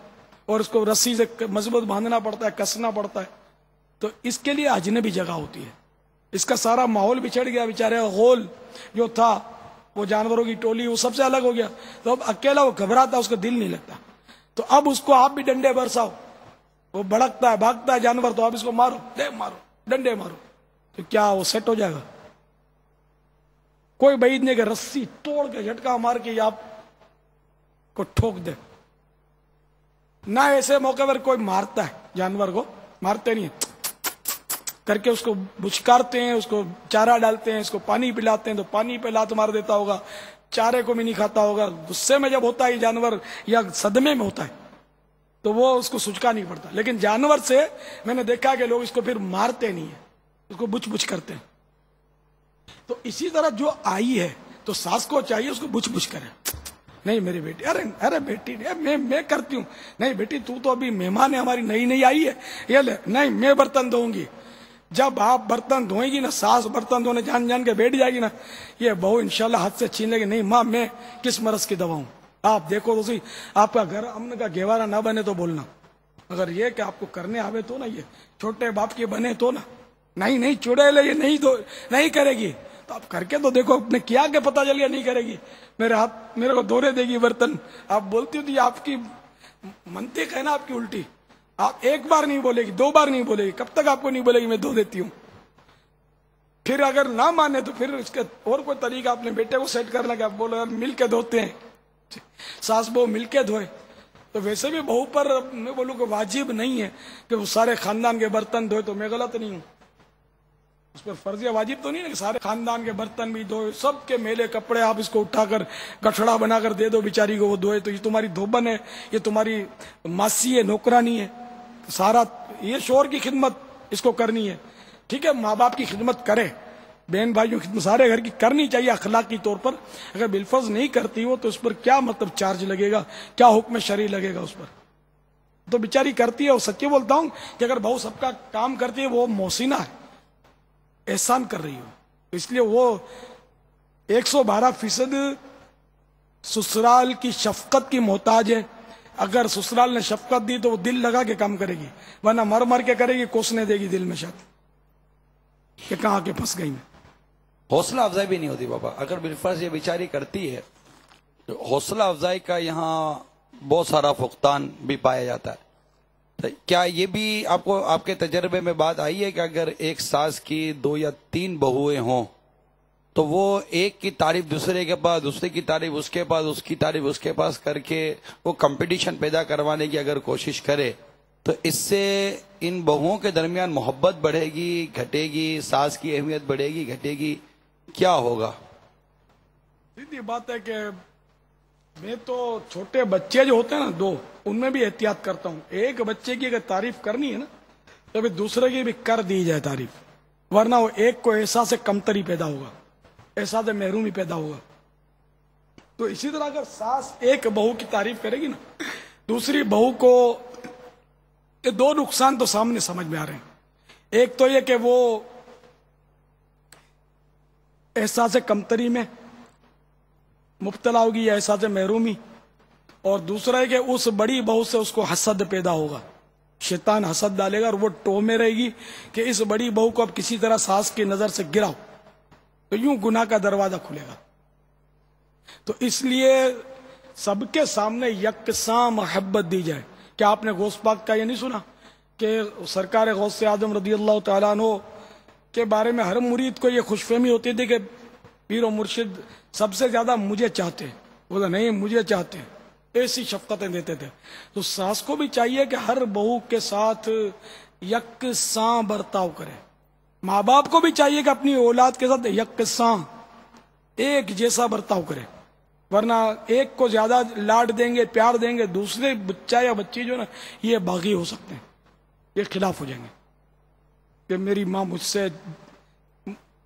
[SPEAKER 1] اور اس کو رسی سے مضبوط باندھنا پڑتا ہے، کسنا پڑتا ہے. تو اس کے لیے اجنبی جگہ ہوتی ہے. اس کا سارا ماحول بچھڑ گیا. بیچارے غول جو تھا، وہ جانوروں کی ٹولی، وہ سب سے الگ ہو گیا. تو اب اکیلا وہ گھبراتا، اس کا دل نہیں لگتا. تو اب اس کو آپ بھی ڈنڈے برساؤ، وہ بھڑکتا ہے، بھاگتا ہے جانور، تو آپ اس کو مارو، دے مارو، ڈنڈے مارو، تو کیا وہ سیٹ ہو جائے گا؟ کوئی بعید نہیں کہ رسی توڑ کے جھٹکا مار کے آپ کو ٹھوک دے. نہ ایسے موقع پر کوئی مارتا ہے جانور کو، مارتے نہیں کر کے اس کو بچکارتے ہیں، اس کو چارہ ڈالتے ہیں، اس کو پانی پلاتے ہیں، تو پانی پہ لات مار دیتا ہوگا، چارے کو بھی نہیں کھاتا ہوگا. غصے میں جب ہوتا ہے یہ جانور، یا صدمے میں ہوتا ہے، تو وہ اس کو سچکا نہیں پڑتا. لیکن جانور سے میں نے دیکھا کہ لوگ اس کو پھر مارتے نہیں ہیں، اس کو بچ بچ کرتے ہیں. تو اسی طرح جو آئی ہے تو ساس کو چاہیے اس کو بچ بچ کرے. نہیں میری بیٹی، ارے بیٹی میں کرتی ہوں. نہیں بیٹی، تو ابھی مہمان ہے، ہماری نئی نئی آئی ہے، یہ لے. نہیں میں برتن دھوؤں گی. جب آپ برتن دھوئیں گی نا، ساس برتن دھونے جان جان کے بیٹھ جائے گی نا، یہ بہو انشاءاللہ ہاتھ سے چھین لے گی. نہیں ماں، میں کس مرض کی دوا ہوں. آپ دیکھو تو صحیح، آپ کا گھر امن کا گہوارہ نہ بنے تو بولنا. اگر یہ کہ آپ کو کرنے آوے تو نا، یہ چھوٹے باپ کے بنے تو نا. نہیں چڑیل ہے یہ، نہیں کرے گی. تو آپ کر کے تو دیکھو، نے کیا کہ پتہ چل گیا نہیں کرے گی. میرے کو دھونے دے گی برتن. آپ بولتی ہو تو یہ آپ کی منطق ہے نا، آپ کی الٹی. آپ ایک بار نہیں بولے گی، 2 بار نہیں بولے گی، کب تک آپ کو نہیں بولے گی میں دھو دیتی ہوں. پھر اگر نہ مانے تو پھر اس کا اور کوئی طریقہ اپنے بیٹے کو سیٹ کرنا کہ آپ بولو یار مل کے دھوتے ہیں، ساس بہو مل کے دھوئے. تو ویسے بھی بہو پر میں بولوں کہ واجب نہیں ہے کہ وہ سارے خاندان کے برتن دھوئے. تو میں غلط نہیں ہوں، اس پر فرض واجب تو نہیں ہے کہ سارے خاندان کے برتن بھی دھوئے، سب کے میلے کپڑے آپ اس کو اٹھا کر گٹھڑا بنا کر دے دو بیچاری کو، وہ دھوئے. تو یہ تمہاری دھوبن ہے، یہ تمہاری ماسی ہے، نوکرانی ہے. سارا یہ شوہر کی خدمت اس کو کرنی ہے. ٹھیک ہے، ماں باپ کی خدمت کرے، بہن بھائیوں کی خدمت سارے گھر کی کرنی چاہیے اخلاقی طور پر. اگر بالفرض نہیں کرتی ہو تو اس پر کیا مطلب چارج لگے گا، کیا حکم شرعی لگے گا اس پر. تو بیچاری کرتی ہے. اور سچی بولتا ہوں کہ اگر بہو سب کا کام کرتی ہے، وہ محسنہ ہے، احسان کر رہی ہو. اس لیے وہ 112% سسرال کی شفقت کی محتاج ہے. اگر سسرال نے شفقت دی تو وہ دل لگا کے کام کرے گی، ورنہ مر مر کے کرے گی، کوسنے دے گی دل میں شاید کہ کہاں کے پھنس گئی میں.
[SPEAKER 7] حوصلہ افزائی بھی نہیں ہوتی بابا. اگر بالفرض یہ بیچاری کرتی ہے تو حوصلہ افزائی کا یہاں بہت سارا فقدان بھی پایا جاتا ہے. کیا یہ بھی آپ کو آپ کے تجربے میں بات آئی ہے کہ اگر ایک ساس کی 2 یا 3 بہویں ہوں تو وہ ایک کی تعریف دوسرے کے پاس، دوسرے کی تعریف اس کے پاس، اس کی تعریف اس کے پاس کر کے وہ کمپٹیشن پیدا کروانے کی اگر کوشش کرے تو اس سے ان بہوؤں کے درمیان محبت بڑھے گی، گھٹے گی، ساس کی اہمیت بڑھے گی، گھٹے گی، کیا ہوگا؟
[SPEAKER 1] سیدھی بات ہے کہ میں تو چھوٹے بچے جو ہوتے ہیں نا دو، ان میں بھی احتیاط کرتا ہوں. ایک بچے کی اگر تعریف کرنی ہے نا تو پھر دوسرے کی بھی کر دی جائے تعریف، ورنہ وہ ایک کو احساس کمتری پیدا ہوگا، احساس محرومی پیدا ہوگا. تو اسی طرح اگر ساس ایک بہو کی تعریف کرے گی نا دوسری بہو کو، یہ دو نقصان تو سامنے سمجھ میں آ رہے ہیں. ایک تو یہ کہ وہ احساس کمتری میں مبتلا ہوگی یا احساس محرومی، اور دوسرا ہے کہ اس بڑی بہو سے اس کو حسد پیدا ہوگا، شیطان حسد ڈالے گا اور وہ ٹو میں رہے گی کہ اس بڑی بہو کو اب کسی طرح ساس کی نظر سے گراؤ، تو یوں گناہ کا دروازہ کھلے گا. تو اس لیے سب کے سامنے یکساں محبت دی جائے. کیا آپ نے غوث پاک کا یہ نہیں سنا کہ سرکار غوث اعظم رضی اللہ تعالیٰ عنہ کے بارے میں ہر مرید کو یہ خوش فہمی ہوتی تھی کہ پیر و مرشد سب سے زیادہ مجھے چاہتے ہیں؟ بولا نہیں، مجھے چاہتے ہیں. ایسی شفقتیں دیتے تھے. تو ساس کو بھی چاہیے کہ ہر بہو کے ساتھ یکساں برتاؤ کرے. ماں باپ کو بھی چاہیے کہ اپنی اولاد کے ساتھ یکساں ایک جیسا برتاؤ کرے، ورنہ ایک کو زیادہ لاڈ دیں گے، پیار دیں گے، دوسرے بچہ یا بچی جو نا یہ باغی ہو سکتے ہیں، یہ خلاف ہو جائیں گے کہ میری ماں مجھ سے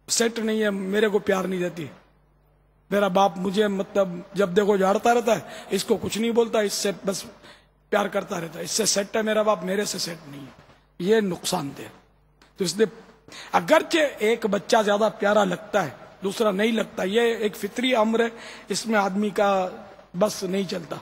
[SPEAKER 1] سیٹ نہیں ہے، میرے کو پیار نہیں دیتی، میرا باپ مجھے مطلب جب دیکھو جھاڑتا رہتا ہے، اس کو کچھ نہیں بولتا، اس سے بس پیار کرتا رہتا ہے، اس سے سیٹ ہے میرا باپ، میرے سے سیٹ نہیں ہے. یہ نقصان دہ. تو اس لیے اگرچہ ایک بچہ زیادہ پیارا لگتا ہے دوسرا نہیں لگتا، یہ ایک فطری امر ہے، اس میں آدمی کا بس نہیں چلتا،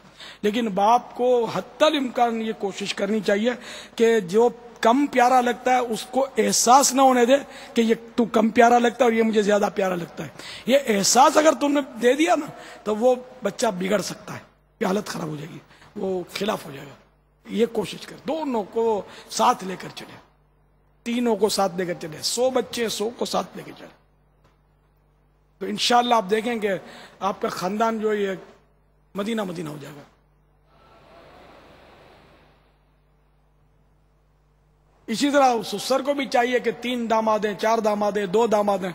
[SPEAKER 1] لیکن باپ کو حتی الامکان یہ کوشش کرنی چاہیے کہ جو کم پیارا لگتا ہے اس کو احساس نہ ہونے دے کہ یہ تو کم پیارا لگتا ہے اور یہ مجھے زیادہ پیارا لگتا ہے. یہ احساس اگر تم نے دے دیا نا تو وہ بچہ بگڑ سکتا ہے، یہ حالت خراب ہو جائے گی، وہ خلاف ہو جائے گا. یہ کوشش کر دونوں کو ساتھ لے کر چلے، تینوں کو ساتھ لے کر چلے، 100 بچے 100 کو ساتھ لے کے چلے، تو انشاءاللہ آپ دیکھیں کہ آپ کا خاندان جو یہ مدینہ مدینہ ہو جائے گا. اسی طرح سسر کو بھی چاہیے کہ 3 داماد ہیں، 4 داماد ہیں، 2 داماد ہیں،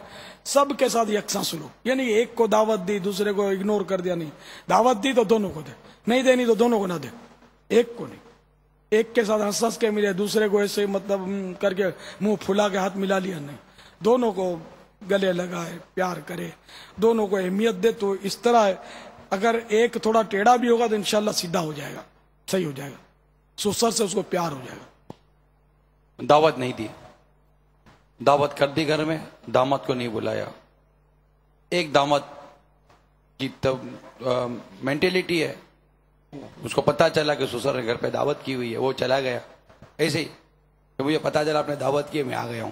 [SPEAKER 1] سب کے ساتھ یکساں سلوک، یعنی ایک کو دعوت دی دوسرے کو اگنور کر دیا. نہیں، دعوت دی تو دونوں کو دے، نہیں دینی تو دونوں کو نہ دے، ایک کو نہیں. ایک کے ساتھ ہنس ہنس کے ملے، دوسرے کو ایسے مطلب کر کے منہ پھلا کے ہاتھ ملا لیا، نہیں، دونوں کو گلے لگائے، پیار کرے، دونوں کو اہمیت دے. تو اس طرح اگر ایک تھوڑا ٹیڑھا بھی ہوگا تو انشاءاللہ سیدھا ہو جائے گا، صحیح ہو جائے گا، سسر سے اس کو پیار ہو جائے گا.
[SPEAKER 7] دعوت نہیں دی، دعوت کر دی گھر میں، داماد کو نہیں بلایا. ایک داماد کی مینٹیلٹی ہے، اس کو پتا چلا کہ سسر نے گھر پہ دعوت کی ہوئی ہے، وہ چلا گیا ایسے ہی کہ مجھے پتا چلا آپ نے دعوت کی ہے، میں آ گیا ہوں.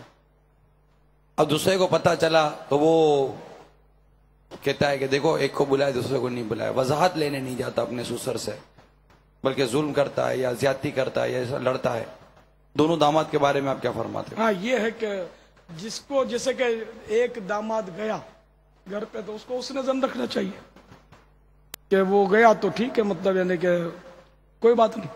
[SPEAKER 7] اب دوسرے کو پتا چلا تو وہ کہتا ہے کہ دیکھو ایک کو بلایا دوسرے کو نہیں بلایا. وضاحت لینے نہیں جاتا اپنے سسر سے، بلکہ ظلم کرتا ہے یا زیادتی کرتا ہے یا ایسا لڑتا ہے. دونوں داماد کے بارے میں آپ کیا فرماتے ہیں؟
[SPEAKER 1] ہاں، یہ ہے کہ جس کو جیسے کہ ایک داماد گیا گھر پہ تو اس کو اس نے ذہن رکھنا چاہیے کہ وہ گیا تو ٹھیک ہے، مطلب یعنی کہ کوئی بات نہیں،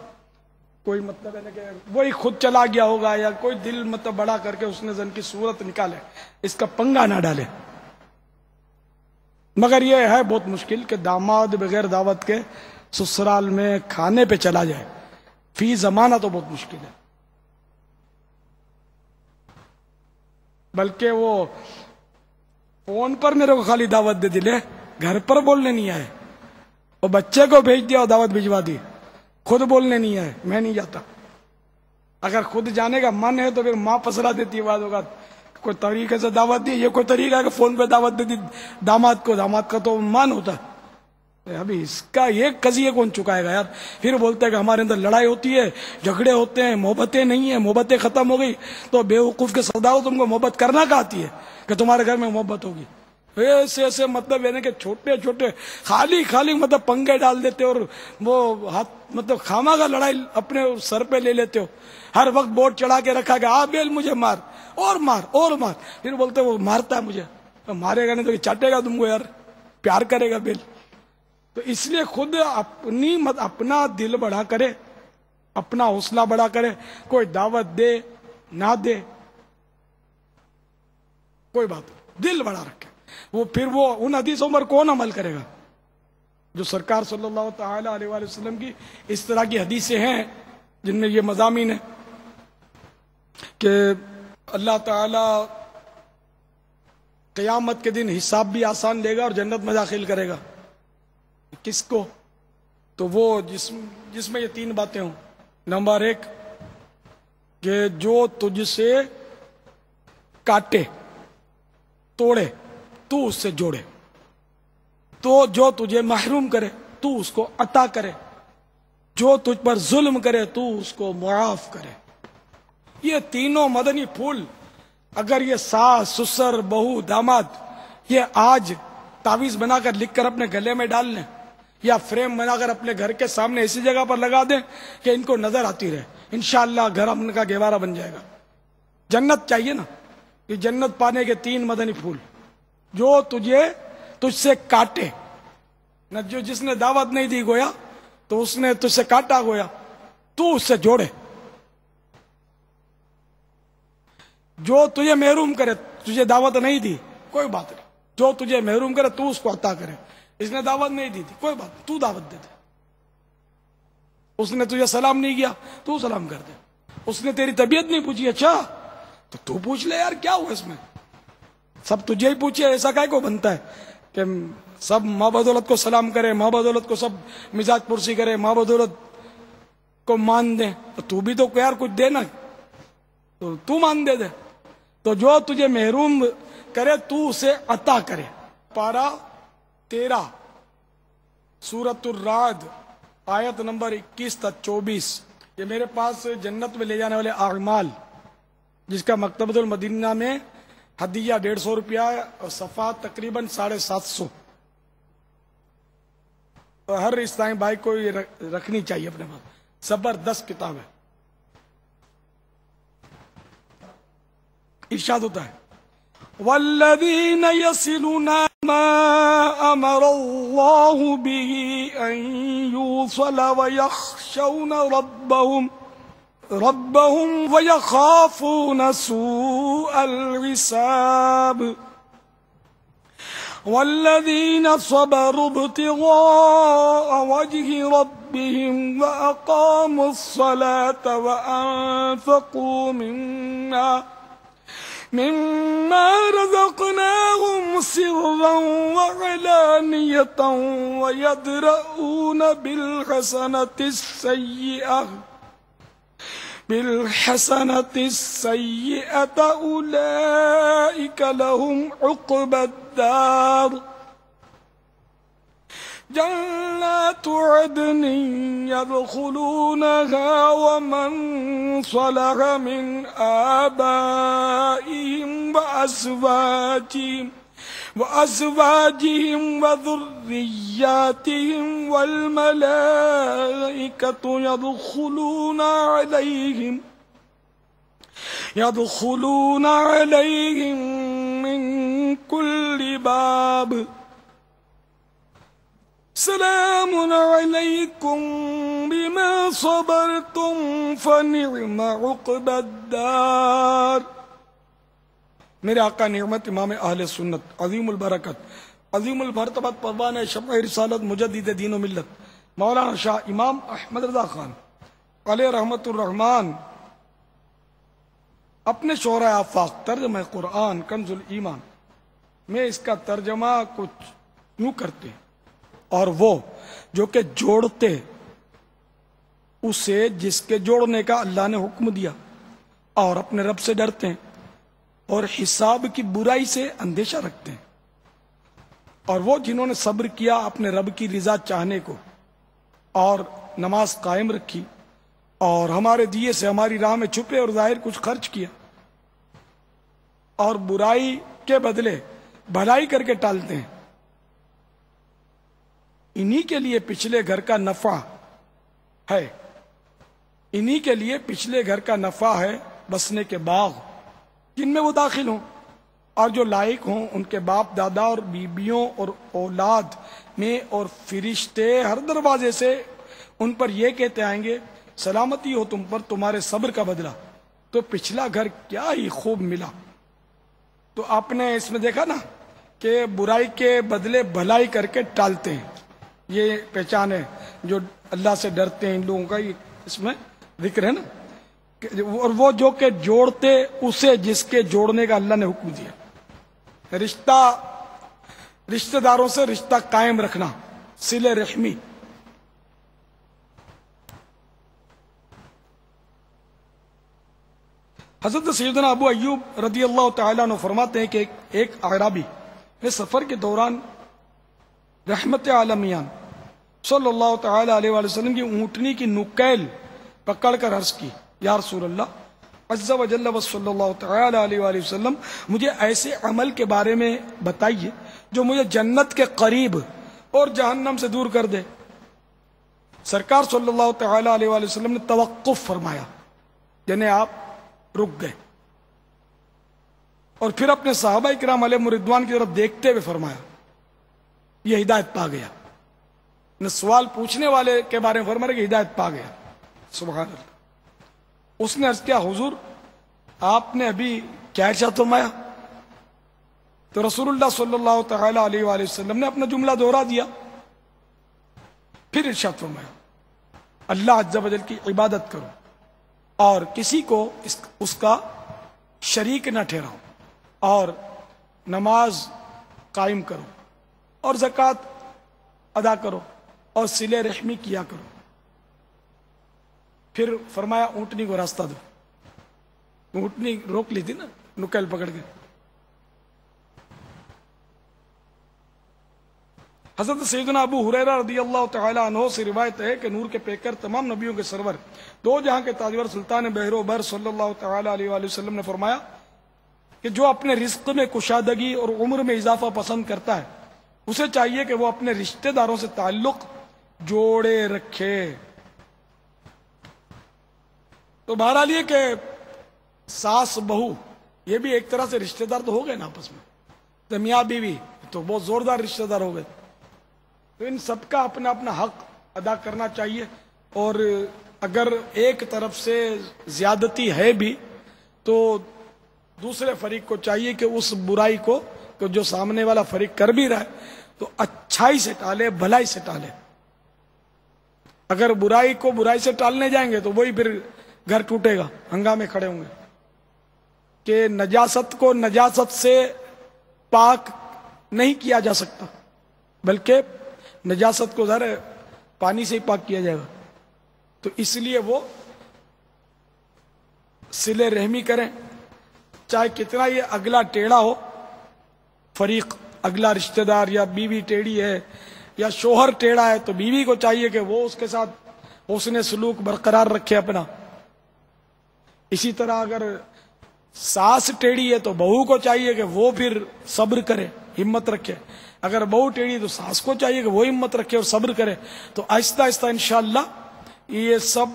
[SPEAKER 1] کوئی مطلب یعنی کہ وہی خود چلا گیا ہوگا یا کوئی دل مطلب بڑا کر کے اس نے ذہن کی صورت نکالے، اس کا پنگا نہ ڈالے. مگر یہ ہے بہت مشکل کہ داماد بغیر دعوت کے سسرال میں کھانے پہ چلا جائے، فی زمانہ تو بہت مشکل ہے. بلکہ وہ فون پر میرے کو خالی دعوت دے دلے، گھر پر بولنے نہیں آئے، اور بچے کو بھیج دیا اور دعوت بھجوا دی، خود بولنے نہیں آئے، میں نہیں جاتا. اگر خود جانے کا من ہے تو پھر ماں پسرا دیتی ہے، بعض اوقات کوئی طریقے سے دعوت دی. یہ کوئی طریقہ ہے کہ فون پہ دعوت دے دی داماد کو؟ داماد کا تو من ہوتا ہے. ابھی اس کا یہ قضیہ کون چکائے گا یار؟ پھر بولتے ہیں کہ ہمارے اندر لڑائی ہوتی ہے، جھگڑے ہوتے ہیں، محبتیں نہیں ہیں، محبتیں ختم ہو گئی. تو بے وقوف کے سرداروں، تم کو محبت کرنا کہاں آتی ہے کہ تمہارے گھر میں محبت ہوگی؟ ایسے ایسے مطلب یعنی کہ چھوٹے چھوٹے خالی مطلب پنگے ڈال دیتے اور وہ ہاتھ مطلب خامہ کا لڑائی اپنے سر پہ لے لیتے ہو. ہر وقت بورڈ چڑھا کے رکھا کہ بیل مجھے مار اور مار اور مار، پھر بولتے وہ مارتا ہے مجھے. تو مارے گا نہیں تو یہ چاٹے گا تم کو یار، پیار کرے گا بیل. تو اس لیے خود اپنا دل بڑا کرے، اپنا حوصلہ بڑا کرے. کوئی دعوت دے نہ دے کوئی بات نہیں، دل بڑا رکھے. وہ پھر وہ ان حدیثوں پر کون عمل کرے گا جو سرکار صلی اللہ تعالی علیہ وآلہ وسلم کی اس طرح کی حدیثیں ہیں جن میں یہ مضامین ہیں کہ اللہ تعالی قیامت کے دن حساب بھی آسان لے گا اور جنت میں داخل کرے گا. کس کو؟ تو وہ جس میں یہ تین باتیں ہوں. نمبر 1 کہ جو تجھ سے کاٹے توڑے تو اس سے جوڑے، تو جو تجھے محروم کرے تو اس کو عطا کرے، جو تجھ پر ظلم کرے تو اس کو معاف کرے. یہ تینوں مدنی پھول اگر یہ ساس سسر بہو داماد یہ آج تعویذ بنا کر لکھ کر اپنے گلے میں ڈال لیں یا فریم بنا کر اپنے گھر کے سامنے ایسی جگہ پر لگا دیں کہ ان کو نظر آتی رہے، انشاءاللہ گھر ان کا گہوارہ بن جائے گا. جنت چاہیے نا، کہ جنت پانے کے 3 مدنی پھول. جو تجھ سے کاٹے نہ، جو جس نے دعوت نہیں دی گویا تو اس نے تجھ سے کاٹا گویا تو اس سے جوڑے. جو تجھے محروم کرے، تجھے دعوت نہیں دی کوئی بات نہیں، جو تجھے محروم کرے تو اس کو عطا کرے. اس نے دعوت نہیں دی تھی کوئی بات، تو دعوت دے دے. اس نے تجھے سلام نہیں کیا تو سلام کر دے. اس نے تیری طبیعت نہیں پوچھی، اچھا تو پوچھ لے یار کیا ہوا اس میں. سب تجھے ہی پوچھے، ایسا کائے کو بنتا ہے کہ سب ماں بدولت کو سلام کرے، ماں بدولت کو سب مزاج پرسی کرے، ماں بدولت کو مان دیں. تو بھی تو یار کچھ دے نا، تو مان دے. تو جو تجھے محروم کرے تو اسے عطا کرے. پارہ 13 سورۃ الرعد آیت نمبر 21 تا 24. یہ میرے پاس جنت میں لے جانے والے اعمال جس کا مکتبۃ المدینہ میں ہدیہ 150 روپیہ اور صفحات تقریباً 750. تو ہر اسلامی بھائی کو یہ رکھنی چاہیے اپنے پاس. زبردست کتاب ہے. ارشاد ہوتا ہے والذین یصلون ما امر اللہ به ان یوصل ویخشون ربهم ويخافون سوء الحساب والذين صبروا ابتغاء وجه ربهم وأقاموا الصلاة وأنفقوا مما رزقناهم سرا وعلانية ويدرؤون بالحسنة السيئة أولئك لهم عقبى الدار جنات عدن يدخلونها ومن صلح من آبائهم وأزواجهم وذرياتهم والملائكة يدخلون عليهم من كل باب سلام عليكم بما صبرتم فنعم عقبى الدار. میرے آقا نعمت امام اہل سنت عظیم البرکت عظیم المرتبت پروان شمع رسالت مجدد دین و ملت مولانا شاہ امام احمد رضا خان علیہ رحمت الرحمن اپنے شعراء آفاق ترجمہ قرآن کنز الایمان میں اس کا ترجمہ کچھ یوں کرتے ہیں، اور وہ جو کہ جوڑتے اسے جس کے جوڑنے کا اللہ نے حکم دیا اور اپنے رب سے ڈرتے ہیں اور حساب کی برائی سے اندیشہ رکھتے ہیں، اور وہ جنہوں نے صبر کیا اپنے رب کی رضا چاہنے کو اور نماز قائم رکھی اور ہمارے دیے سے ہماری راہ میں چھپے اور ظاہر کچھ خرچ کیا اور برائی کے بدلے بھلائی کر کے ٹالتے ہیں، انہی کے لیے پچھلے گھر کا نفع ہے، انہی کے لیے پچھلے گھر کا نفع ہے بسنے کے باغ جن میں وہ داخل ہوں. اور جو لائق ہوں ان کے باپ دادا اور بیبیوں اور اولاد میں اور فرشتے ہر دروازے سے ان پر یہ کہتے آئیں گے سلامتی ہو تم پر، تمہارے صبر کا بدلہ تو پچھلا گھر کیا ہی خوب ملا۔ تو آپ نے اس میں دیکھا نا کہ برائی کے بدلے بھلائی کر کے ٹالتے ہیں، یہ پہچان ہے جو اللہ سے ڈرتے ہیں ان لوگوں کا، یہ اس میں ذکر ہے نا۔ اور وہ جو کہ جوڑتے اسے جس کے جوڑنے کا اللہ نے حکم دیا۔ رشتہ داروں سے رشتہ قائم رکھنا، صلہ رحمی۔ حضرت سیدنا ابو ایوب رضی اللہ تعالیٰ عنہ فرماتے ہیں کہ ایک اعرابی نے سفر کے دوران رحمت عالمیان صلی اللہ تعالیٰ علیہ وآلہ وسلم کی اونٹنی کی نکیل پکڑ کر عرض کی، یا رسول اللہ عز و جل و صلی اللہ تعالیٰ علیہ وآلہ وسلم، مجھے ایسے عمل کے بارے میں بتائیے جو مجھے جنت کے قریب اور جہنم سے دور کر دے۔ سرکار صلی اللہ تعالیٰ علیہ وآلہ وسلم نے توقف فرمایا، یعنی آپ رک گئے، اور پھر اپنے صحابہ کرام علیہ رضوان کی طرف دیکھتے ہوئے فرمایا، یہ ہدایت پا گیا۔ نے سوال پوچھنے والے کے بارے میں فرمایا کہ ہدایت پا گیا۔ سبحان اللہ۔ اس نے عرض کیا، حضور آپ نے ابھی کیا ارشاد فرمایا؟ تو رسول اللہ صلی اللہ تعالی علیہ وآلہ وسلم نے اپنا جملہ دوہرا دیا، پھر ارشاد فرمایا، اللہ عز و جل کی عبادت کرو اور کسی کو اس کا شریک نہ ٹھہراؤ، اور نماز قائم کرو اور زکوٰۃ ادا کرو اور صلہ رحمی کیا کرو۔ پھر فرمایا اونٹنی کو راستہ دو۔ اونٹنی روک لی تھی نا نکیل پکڑ کے۔ حضرت سیدنا ابو ہریرہ رضی اللہ تعالی عنہ سے روایت ہے کہ نور کے پیکر تمام نبیوں کے سرور دو جہاں کے تاجور سلطان بحر و بر صلی اللہ تعالی علیہ وآلہ وسلم نے فرمایا کہ جو اپنے رزق میں کشادگی اور عمر میں اضافہ پسند کرتا ہے اسے چاہیے کہ وہ اپنے رشتہ داروں سے تعلق جوڑے رکھے۔ تو بہرحال یہ کہ ساس بہو یہ بھی ایک طرح سے رشتہ دار تو ہو گئے نا آپس میں، تو میاں بیوی تو بہت زوردار رشتہ دار ہو گئے۔ تو ان سب کا اپنا اپنا حق ادا کرنا چاہیے، اور اگر ایک طرف سے زیادتی ہے بھی تو دوسرے فریق کو چاہیے کہ اس برائی کو کہ جو سامنے والا فریق کر بھی رہا ہے تو اچھائی سے ٹالے، بھلائی سے ٹالے۔ اگر برائی کو برائی سے ٹالنے جائیں گے تو وہی پھر گھر ٹوٹے گا، ہنگامے کھڑے ہوں گے کہ نجاست کو نجاست سے پاک نہیں کیا جا سکتا، بلکہ نجاست کو ظاہر ہے پانی سے ہی پاک کیا جائے گا۔ تو اس لیے وہ صلہ رحمی کریں، چاہے کتنا یہ اگلا ٹیڑھا ہو فریق، اگلا رشتہ دار، یا بیوی ٹیڑھی ہے یا شوہر ٹیڑھا ہے تو بیوی کو چاہیے کہ وہ اس کے ساتھ حسن سلوک برقرار رکھے اپنا۔ اسی طرح اگر ساس ٹیڑھی ہے تو بہو کو چاہیے کہ وہ پھر صبر کرے، ہمت رکھے۔ اگر بہو ٹیڑھی تو ساس کو چاہیے کہ وہ ہمت رکھے اور صبر کرے۔ تو آہستہ آہستہ انشاءاللہ یہ سب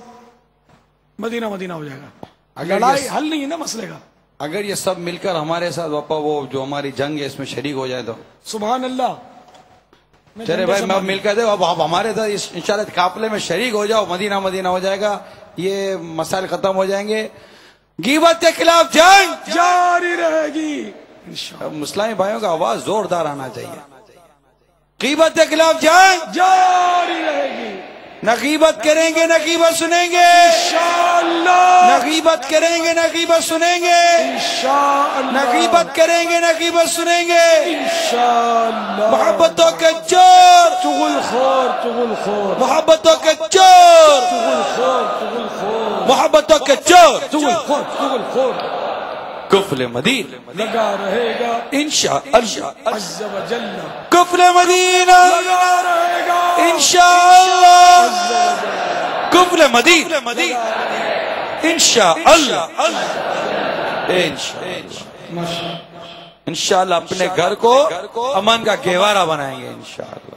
[SPEAKER 1] مدینہ مدینہ ہو جائے گا۔ لڑائی حل نہیں ہے نا مسئلے کا۔
[SPEAKER 7] اگر یہ سب مل کر ہمارے ساتھ باپا وہ جو ہماری جنگ ہے اس میں شریک ہو جائے تو
[SPEAKER 1] سبحان اللہ۔
[SPEAKER 7] چلے بھائی میں مل کر دے، اب آپ ہمارے ساتھ انشاءاللہ قافلے میں شریک ہو جاؤ، مدینہ مدینہ ہو جائے گا، یہ مسائل ختم ہو جائیں گے۔ غیبت کے خلاف جنگ
[SPEAKER 1] جاری رہے گی انشاءاللہ۔
[SPEAKER 7] مسلمان بھائیوں کا آواز زوردار آنا چاہیے۔ غیبت کے خلاف جنگ
[SPEAKER 1] جاری رہے گی
[SPEAKER 7] نہ غیبت کریں گے نہ غیبت سنیں گے
[SPEAKER 1] انشاءاللہ،
[SPEAKER 7] نہ غیبت کریں گے نہ غیبت سنیں گے
[SPEAKER 1] انشاءاللہ،
[SPEAKER 7] نہ غیبت کریں گے نہ غیبت سنیں گے
[SPEAKER 1] انشاءاللہ۔
[SPEAKER 7] محبتوں کے چور،
[SPEAKER 1] چغل خور، چغل خور،
[SPEAKER 7] محبتوں کے چور،
[SPEAKER 1] چغل خور، چغل خور،
[SPEAKER 7] محبتوں کے چور،
[SPEAKER 1] چغل خور، چغل خور
[SPEAKER 7] کفل مدین
[SPEAKER 1] لگا رہے گا
[SPEAKER 7] انشاءاللہ،
[SPEAKER 1] عز و جل،
[SPEAKER 7] کفل مدینہ
[SPEAKER 1] لگا رہے گا
[SPEAKER 7] انشاءاللہ، کفل مدینہ انشاءاللہ، انشاءاللہ اپنے گھر کو امن کا گہوارہ بنائیں گے انشاءاللہ۔